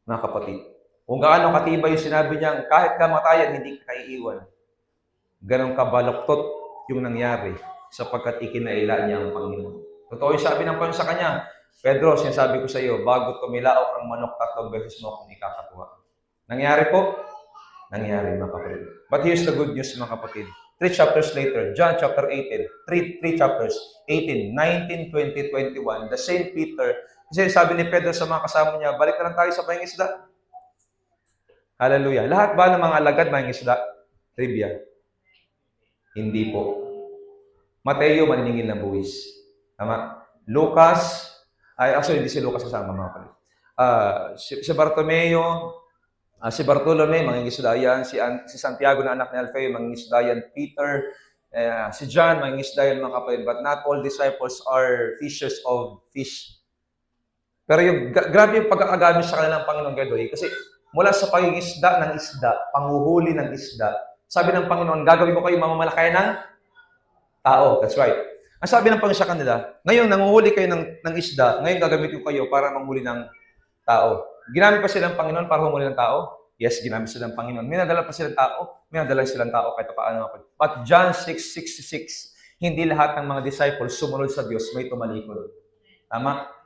Mga kapatid. Kung gaano katibay yung sinabi niya, kahit kamatayan, hindi ka iiwan. Ganon kabaluktot yung nangyari sapagkat ikinaila niya ang Panginoon. Totoo yung sabi ng Panginoon sa kanya, Pedro, sinasabi ko sa iyo, bago tumilaok ang manok 3 beses mo akong ikakatuwa. Nangyari po? Nangyari, mga kapatid. But here's the good news, mga kapatid. 3 chapters later, John chapter 18, 3 chapters, 18, 19, 20, 21, the same Peter, kasi sabi ni Pedro sa mga kasama niya, balik na lang tayo sa pangingisda. Hallelujah. Lahat ba ng mga alagad mangingisda? Trivia. Hindi po. Mateo, maniningil ng buwis. Tama? Lucas, actually, hindi si Lucas kasama, mga kapatid. Si Bartomeo, si Bartolome, mangingisda yan. Si Santiago na anak ni Alfeo, mangingisda yan. Peter, si John, mangingisda yan, mga kapatid. But not all disciples are fishers of fish. Pero grabe yung pagkakagamit sa kanilang Panginoon Gadoy. Kasi mula sa pangingisda ng isda, panghuhuli ng isda, sabi ng Panginoon, gagawin ko kayo mamamalakaya ng tao. That's right. Ang sabi ng Panginoon sa kanila, ngayon nanguhuli kayo ng isda, ngayon gagamitin ko kayo para manghuli ng tao. Ginamit pa sila ng Panginoon para humuli ng tao? Yes, ginamit sila ng Panginoon. May nadala pa silang tao? May nadala silang tao kahit paano. But John 6:66, hindi lahat ng mga disciples sumunod sa Diyos, may tumalikod. Tama?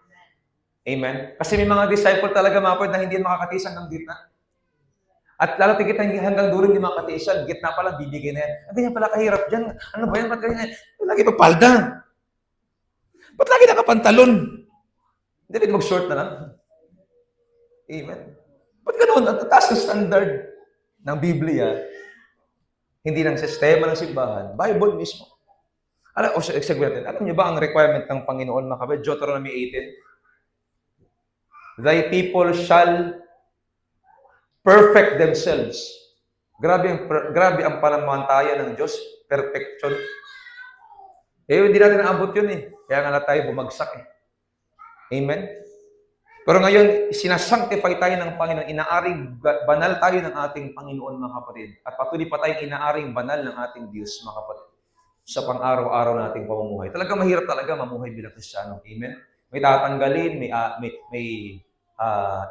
Amen? Kasi may mga disciple talaga mga na hindi makakatiisan ng gitna. At lalo tigit hanggang dulo hindi makakatiisan, gitna pala, bibigyan na yan. Ang ganyan pala kahirap dyan. Ano ba yan? Ba't ganyan? Lagi magpalda. Ba't lagi nakapantalon? Hindi rin mag-short na lang. Amen. Ba't ganoon? Ang taas ng standard ng Biblia, hindi ng sistema ng simbahan, Bible mismo. Alam niyo ba ang requirement ng Panginoon, mga kapatid? Deuteronomy 18. Thy people shall perfect themselves. Grabe ang pananampalataya ng Diyos, perfection. Hindi natin naabot yun eh. Kaya nga na tayo bumagsak eh. Amen? Pero ngayon, sinasanctify tayo ng Panginoon, inaaring banal tayo ng ating Panginoon, mga kapatid. At patuloy pa tayong inaaring banal ng ating Diyos, mga kapatid, sa pang-araw-araw nating pamumuhay. Talaga mahirap talaga mamuhay bilang Kristiyano. Amen? May tatanggalin, may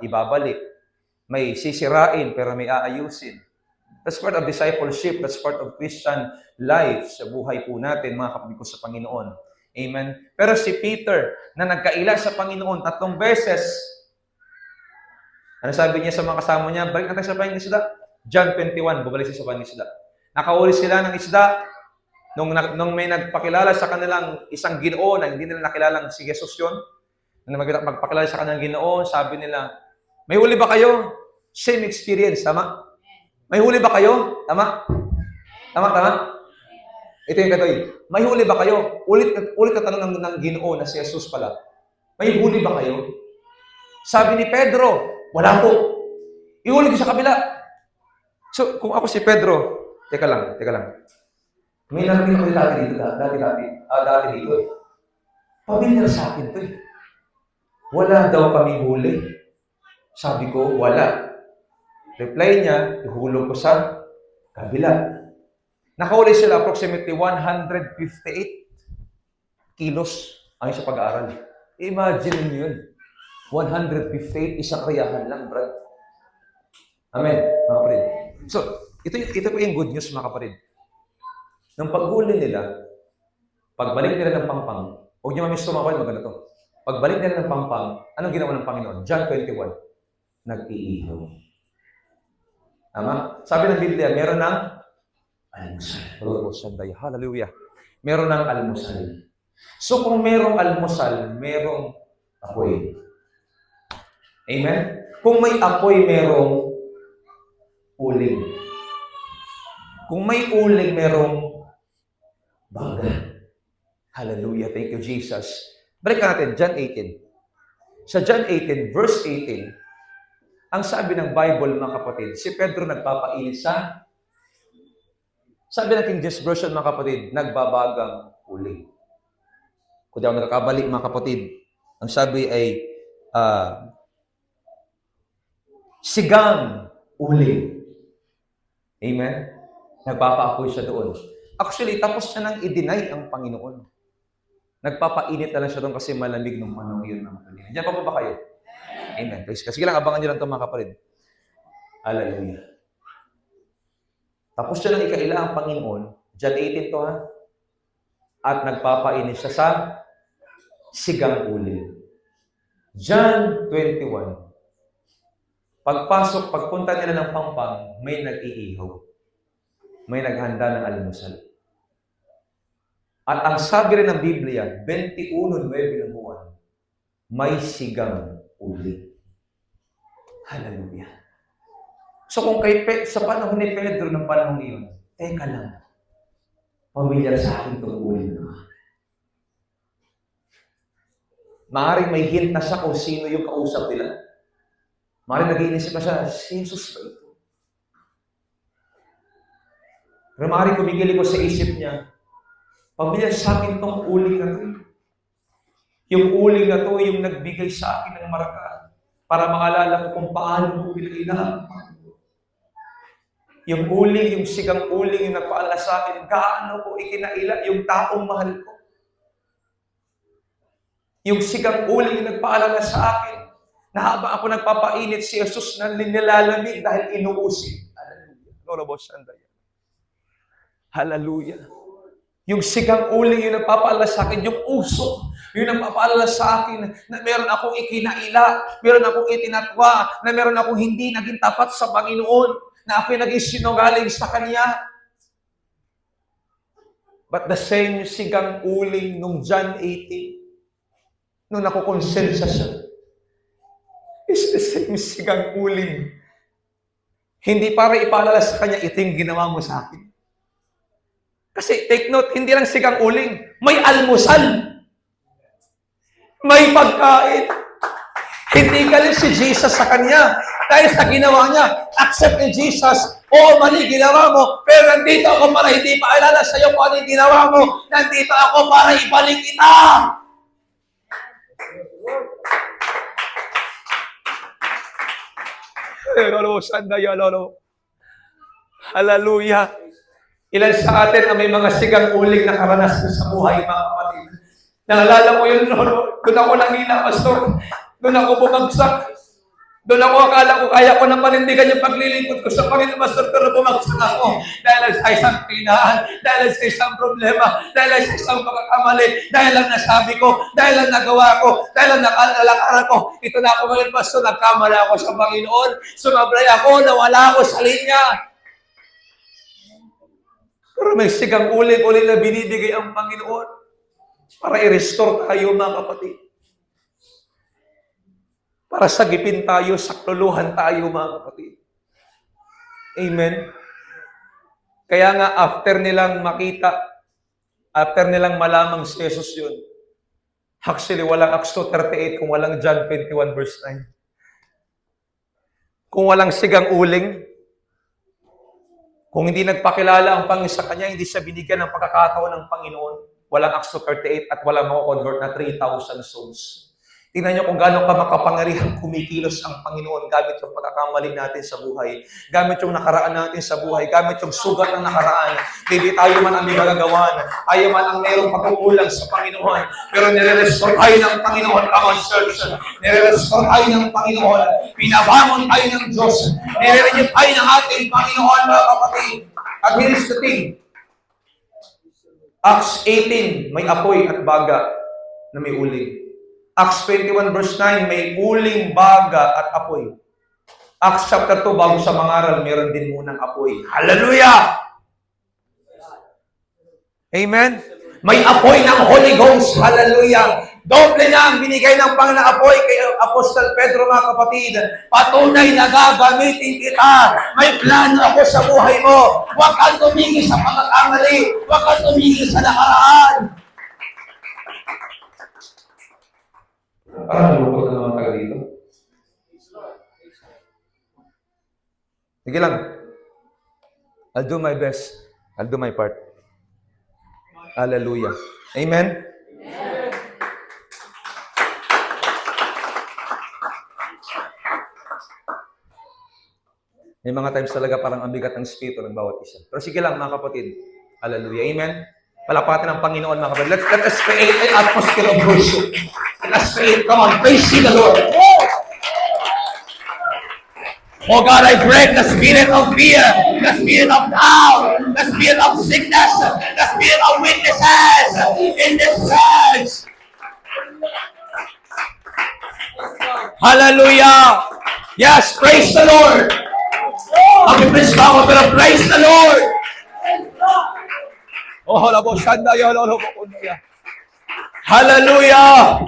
ibabalik. May sisirain, pero may aayusin. That's part of discipleship. That's part of Christian life sa buhay po natin, mga kapatid ko sa Panginoon. Amen? Pero si Peter, na nagkaila sa Panginoon 3 beses, ano sabi niya sa mga kasama niya? Balik natin sa pangingisda. John 21, bumalik siya sa pangingisda. Nakauli sila ng isda, nung may nagpakilala sa kanilang isang Ginoo na hindi nila nakilalang si Jesus yun, nung magpakilala sa kanilang Ginoo, sabi nila, may huli ba kayo? Same experience, tama? May huli ba kayo? Tama? Tama? Ito yung katoy. May huli ba kayo? Ulit na tanong ng Ginoo na si Jesus pala. May huli ba kayo? Sabi ni Pedro, wala po. Ihuli ko sa kabila. So, kung ako si Pedro, teka lang. May narinig ako dati dito. Pamilyar sa akin to eh. Wala daw kami huli. Sabi ko, wala. Reply niya, ihulog ko sa kabila. Nakahuli sila approximately 158 kilos ayon sa pag-aaral. Imagine niyo yun. 158, isang kayahan lang, brad. Amen, mga kapatid. So, ito po yung good news, mga kapatid. Nung paghuli nila, pagbalik nila ng Pampang, huwag niyo mamiss tumakawin, maganda to. Pagbalik nila ng Pampang, anong ginawa ng Panginoon? John 21, nag-iihaw. Tama? Sabi ng Biblia, meron ng almusal. Hallelujah. Meron ng almusal. So, kung merong almusal, merong apoy. Amen? Kung may apoy, merong uling. Kung may uling, merong baga. Hallelujah. Thank you, Jesus. Balik natin, John 18. Sa John 18, verse 18, ang sabi ng Bible, mga kapatid, si Pedro nagpapainit sa, sabi ng King James Version, mga kapatid, nagbabagang uling. Kung di ako nakakabalik, mga kapatid, ang sabi ay, sigang uling. Amen? Nagpapaapoy siya doon. Actually, tapos siya nang i-deny ang Panginoon. Nagpapainit na lang siya doon kasi malamig nung panahon yun. Diyan pa ba kayo? Amen. Sige lang, abangan nyo lang ito, mga kapatid. Hallelujah. Tapos siya nang ikaila ang Panginoon. John 18 to, ha? At nagpapainit siya sa sigang uling. John 21. Pagpunta nila ng Pampang, may nag-iihaw. May naghanda ng almusal. At ang sabi rin ng Biblia, 21:9 ng Juan, may sigang uling. Hallelujah. So kung sa panahon ni Pedro ng panahon iyon, teka lang, pamilyar sa akin itong uling na. Maaaring may hint na siya kung sino yung kausap nila. Maaaring nag-iinisip na siya, si Jesus ba ito? Pero maaaring kumigili ko sa isip niya, pamilyar sa akin itong uling na ito. Yung uling na ito, yung nagbigay sa akin ng maraka para maalala ko kung paano ko pinailahan. Yung uling, yung sigang uling, yung nagpaalala sa akin, gaano ko ikinaila yung taong mahal ko. Yung sigang uling yung nagpaalala sa akin, na habang ako nagpapainit si Jesus na nilalamig dahil inuusig. Hallelujah. Hallelujah. Yung sigang uling yung nagpapaalala sa akin, yung usok, yung nagpapaalala sa akin na meron akong ikinaila, meron akong itinatwa, na meron akong hindi naging tapat sa Panginoon, na ako'y naging sinungaling sa Kanya. But the same sigang uling nung John 18, nung nakukonsensya siya, is the same sigang uling. Hindi para ipaalala sa Kanya, ito yung ginawa mo sa akin. Kasi, take note, hindi lang sigang uling, may almusal. May pagkain. Hindi galit si Jesus sa Kanya. Dahil sa ginawa niya, accept ni Jesus, oo, mali, ginawa mo, pero nandito ako para hindi paalala sa iyo kung ano yung ginawa mo. Nandito ako para ibalik kita. Hallelujah. Ilan sa atin na may mga sigang uling na karanasan sa buhay, mga kapatid. Naalala ko yun, doon ako nangina, pastor. Doon ako bumagsak. Doon ako akala ko kaya ko na panindigan yung paglilingkod ko sa Panginoon, pastor, pero bumagsak ako. Dahil sa isang pinahan, dahil sa isang problema, dahil sa isang pagkakamali, dahil lang nasabi ko, dahil lang nagawa ko, dahil lang nakalakaran ko. Ito na ako ngayon, pastor, nagkamali ako sa Panginoon. Sumablay ako, nawala ako sa linya. Pero may sigang ulit-ulit na binibigay ang Panginoon para i-restore tayo, mga kapatid. Para sagipin tayo, sakluluhan tayo, mga kapatid. Amen? Kaya nga, after nilang makita, after nilang malamang si Jesus yun, actually, walang Acts 2:38 kung walang John 21 verse 9. Kung walang sigang uling, kung hindi nagpakilala ang Panginoon sa kanya, hindi siya binigyan ng pagkakataon ng Panginoon, walang Acts 2:38 at walang mako-convert na 3,000 souls. Tingnan niyo kung gaano ka makapangyarihang kumikilos ang Panginoon gamit yung pagkakamali natin sa buhay, gamit yung nakaraan natin sa buhay, gamit yung sugat ng nakaraan. Hindi tayo man ang magagawan, tayo man ang mayroong pagkukulang sa Panginoon, pero nire-restore tayo ng Panginoon, come on church, nire-restore tayo ng Panginoon, pinabangon tayo ng Diyos, nire-renew tayo ng ating Panginoon, mga kapatid. At here's the thing, Acts 18, may apoy at baga na may uling. Acts 21 verse 9, may uling, baga, at apoy. Acts chapter 2, bago sa mangaral, meron din munang apoy. Hallelujah! Amen? May apoy ng Holy Ghost. Hallelujah! Doble na ang binigay ng Panginoon apoy kay Apostol Pedro, mga kapatid. Patunay na gagamitin kita. May plano ako sa buhay mo. Huwag kang tumingin sa pagkakamali. Huwag kang tumingin sa nakaraan. Parang nalungkot na naman tayo dito. Sige lang. I'll do my best. I'll do my part. Hallelujah. Amen? Amen. May mga times talaga parang ang bigat ng spirito ng bawat isa. Pero sige lang, mga kapatid. Hallelujah. Amen? Palapatin ang Panginoon, mga kapatid. Let us create an atmosphere of worship. Let us create, come on, praise the Lord. Oh God, I break the spirit of fear, the spirit of doubt, the spirit of sickness, the spirit of weaknesses in this church. Hallelujah. Yes, praise the Lord. Praise God, pero praise the Lord. Oh, hallelujah.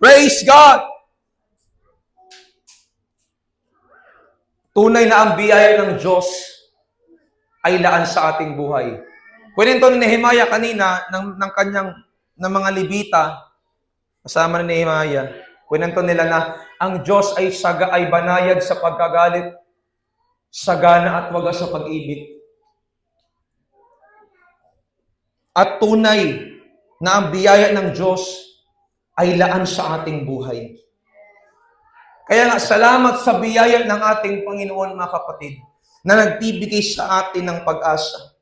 Praise God. Tunay na ang biyaya ng Diyos ay laan sa ating buhay. Kwento ni Nehemiah kanina ng mga Levita, kasama ni Nehemiah, kwento nila na ang Diyos ay banayad sa pagkagalit, sagana at wagas sa pag-ibig. At tunay na ang biyaya ng Diyos ay laan sa ating buhay. Kaya nga, salamat sa biyaya ng ating Panginoon, mga kapatid, na nagbibigay sa atin ng pag-asa.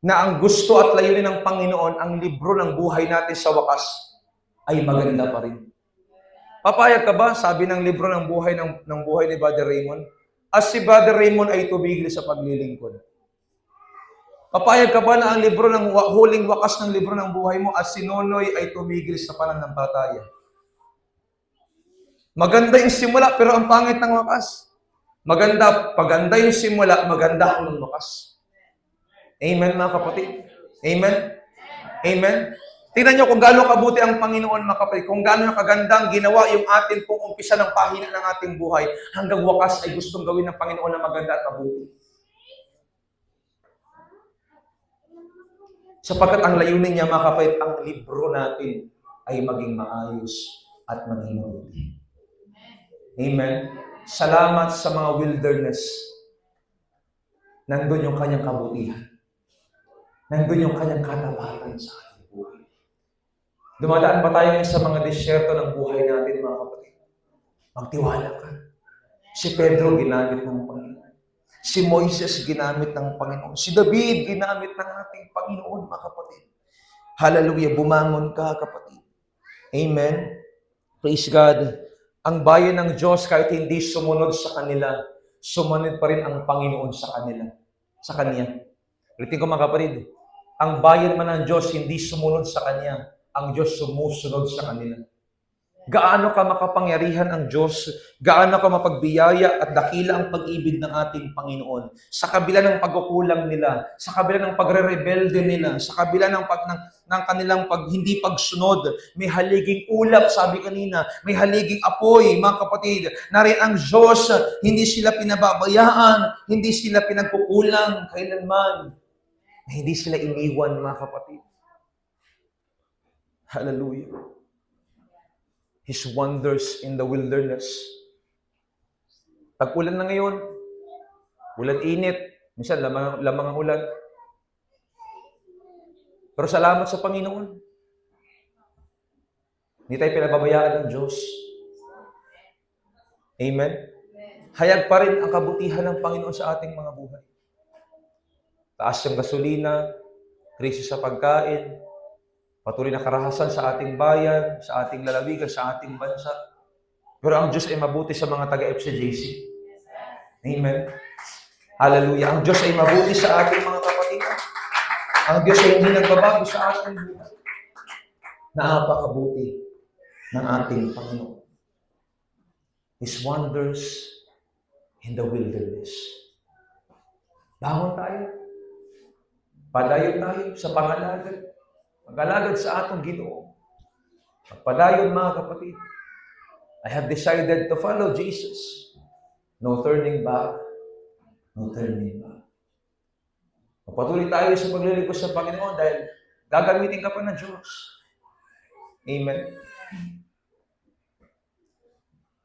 Na ang gusto at layunin ng Panginoon, ang libro ng buhay natin sa wakas, ay maganda pa rin. Papayag ka ba, sabi ng libro ng buhay ni Brother Raymond, as si Brother Raymond ay tumigil sa paglilingkod. Papayag ka ba na ang libro ng huling wakas ng libro ng buhay mo, as si Nonoy ay tumigil sa pananampalataya? Maganda yung simula, pero ang pangit ng wakas. Paganda yung simula, maganda ang wakas. Amen, mga kapatid? Amen? Amen? Tingnan nyo kung gaano kabuti ang Panginoon, mga kapatid. Kung gaano kagandang ginawa yung atin pong umpisa ng pahina ng ating buhay, hanggang wakas ay gustong gawin ng Panginoon na maganda at mabuti. Sapagkat ang layunin niya, mga kapatid, ang libro natin ay maging maayos at maging mabuti. Amen. Salamat sa mga wilderness. Nandun yung kanyang kabutihan. Nandun yung kanyang katapatan sa ating buhay. Dumadaan ba tayo sa mga disyerto ng buhay natin, mga kapatid? Magtiwala ka. Si Pedro ginamit ng Panginoon. Si Moises ginamit ng Panginoon. Si David ginamit ng ating Panginoon, mga kapatid. Hallelujah, bumangon ka, kapatid. Amen. Praise God. Ang bayan ng Diyos, kahit hindi sumunod sa kanila, sumunod pa rin ang Panginoon sa kanila. Sa Kanya. Ulitin ko, mga kapatid. Ang bayan man ng Diyos, hindi sumunod sa Kanya. Ang Diyos sumusunod sa kanila. Gaano ka makapangyarihan ang Diyos, gaano ka mapagbiyaya at dakila ang pag-ibig ng ating Panginoon. Sa kabila ng pagkukulang nila, sa kabila ng pagre-rebelde nila, sa kabila ng kanilang hindi pagsunod, may haliging ulap, sabi kanina, may haliging apoy, mga kapatid. Nariyan ang Diyos, hindi sila pinababayaan, hindi sila pinagkukulang kailanman. Hindi sila iniwan, mga kapatid. Hallelujah. His wonders in the wilderness. Tag-ulan na ngayon. Ulan init. Minsan, lamang ang ulan. Pero salamat sa Panginoon. Hindi tayo pinababayaan ng Diyos. Amen? Hayag pa rin ang kabutihan ng Panginoon sa ating mga buhay. Taas yung gasolina, krisis sa pagkain, patuloy na karahasan sa ating bayan, sa ating lalawigan, sa ating bansa. Pero ang Diyos ay mabuti sa mga taga-FCJC. Amen. Hallelujah. Ang Diyos ay mabuti sa ating mga kapatid. Ang Diyos ay hindi nagbabago sa ating buhay. Napakabuti ng ating Panginoon. His wonders in the wilderness. Bangon tayo. Padayon tayo sa pangalagan. Mag-alagad sa atong Ginoo. Magpadayon, mga kapatid. I have decided to follow Jesus. No turning back. No turning back. Magpatuloy tayo sa paglilingkod sa Panginoon dahil gagamitin ka pa ng Diyos. Amen.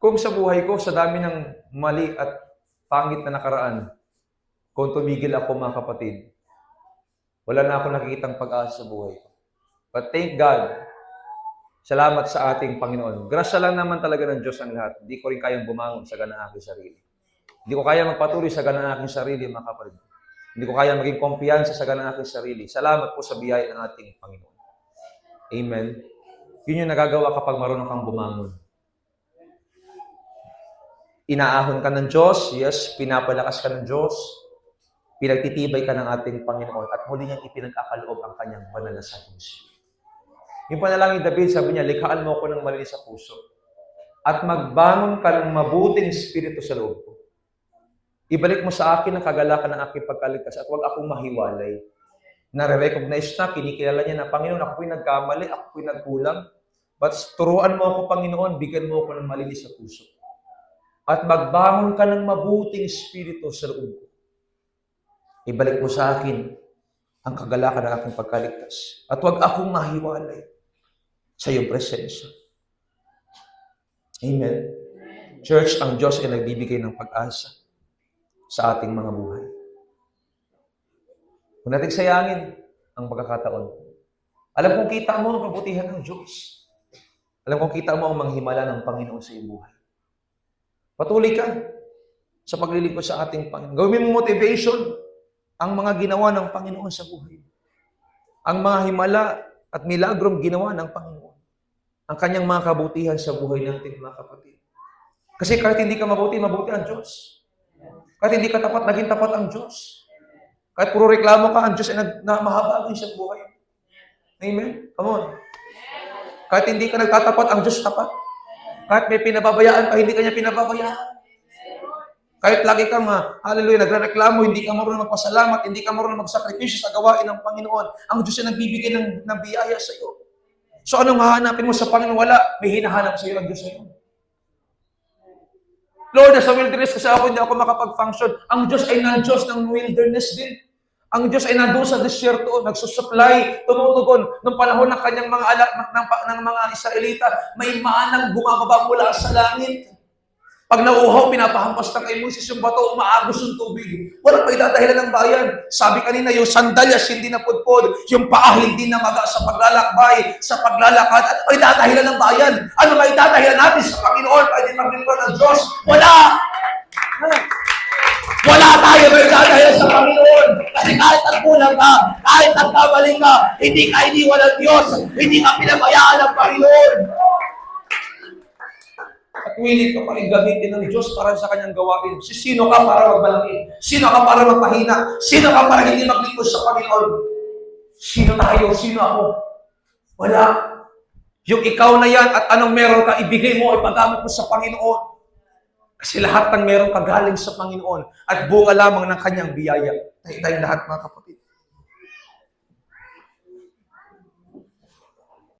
Kung sa buhay ko, sa dami ng mali at pangit na nakaraan, kung tumigil ako, mga kapatid, wala na ako nakikitang pag-asa sa buhay ko. But thank God, salamat sa ating Panginoon. Grasya lang naman talaga ng Diyos ang lahat. Hindi ko rin kayang bumangon sa ganang aking sarili. Hindi ko kaya magpatuloy sa ganang aking sarili, mga kapatid. Hindi ko kaya maging kumpiyansa sa ganang aking sarili. Salamat po sa biyaya ng ating Panginoon. Amen. Yun yung nagagawa kapag marunong kang bumangon. Inaahon ka ng Diyos, yes, pinapalakas ka ng Diyos, pinagtitibay ka ng ating Panginoon, at muli niyang ipinag-akaloob ang kanyang banal na puso. Yung panalangin David, sabi niya, likhaan mo ako ng malinis sa puso at magbangon ka ng mabuting espiritu sa loob ko. Ibalik mo sa akin ang kagalakan ng aking pagkaligtas at huwag akong mahiwalay. Nare-recognize na, kinikilala niya na, Panginoon, ako po'y nagkamali, ako po'y nagkulang. But turuan mo ako, Panginoon, bigyan mo ako ng malinis sa puso. At magbangon ka ng mabuting espiritu sa loob ko. Ibalik mo sa akin ang kagalakan ng aking pagkaligtas at huwag akong mahiwalay sa iyong presensya. Amen. Church, ang Diyos ay nagbibigay ng pag-asa sa ating mga buhay. Huwag natin sayangin ang pagkakataon. Alam kong kita mo ang kabutihan ng Diyos. Alam kong kita mo ang manghimala ng Panginoon sa iyong buhay. Patuloy ka sa paglilingkod sa ating Panginoon. Gawin mo motivation ang mga ginawa ng Panginoon sa buhay. Ang mga himala at milagrong ginawa ng Panginoon. Ang kanyang mga kabutihan sa buhay natin, mga kapatid. Kasi kahit hindi ka mabuti, mabuti ang Diyos. Kahit hindi ka tapat, naging tapat ang Diyos. Kahit puro reklamo ka, ang Diyos ay mahabagin sa buhay. Amen? Come on. Kahit hindi ka nagtatapat, ang Diyos tapat. Kahit may pinababayaan ka, hindi ka niya pinababayaan. Kahit lagi kang, hallelujah, nagreklamo, hindi ka marunong magpasalamat, hindi ka marunong magsakripisyo sa gawain ng Panginoon, ang Diyos ay nagbibigay ng biyaya sa iyo. So anong hahanapin mo sa Panginoon? Wala. May hinahanap sa iyo ng Diyos ngayon. Lord, sa wilderness kasi ako, hindi ako makapag-function. Ang Diyos ay Diyos ng wilderness din. Ang Diyos ay nandoon sa desierto, nagsusupply, tumutugon. Noong panahon ng kanyang ng mga Israelita, may manang bumababa mula sa langit. Pag nauuhaw, pinapahampas ng kay Moises yung bato, umaagos yung tubig. Walang may dadahilan ng bayan. Sabi kanina, yung sandalyas hindi na pudpod, yung paa hindi na maga sa paglalakbay, sa paglalakad. Ano may dadahilan ng bayan? Ano may dadahilan natin sa Panginoon? Pwede maglingkod ng Diyos? Wala! nagkamali ka, kahit nagkamali ka, hindi ka iniwan ng Diyos, hindi ka pinabayaan ng Panginoon. At willing ka pa rin gamitin ng Diyos para sa kanyang gawain. Sino ka para magmalaki? Sino ka para magpahina? Sino ka para hindi maglingkod sa Panginoon? Sino tayo? Sino ako? Wala. Yung ikaw na yan at anong meron ka, ibigay mo, ipagamit mo sa Panginoon. Kasi lahat ng meron ka galing sa Panginoon at bunga lamang ng kanyang biyaya. Tayo lahat mga kapatid.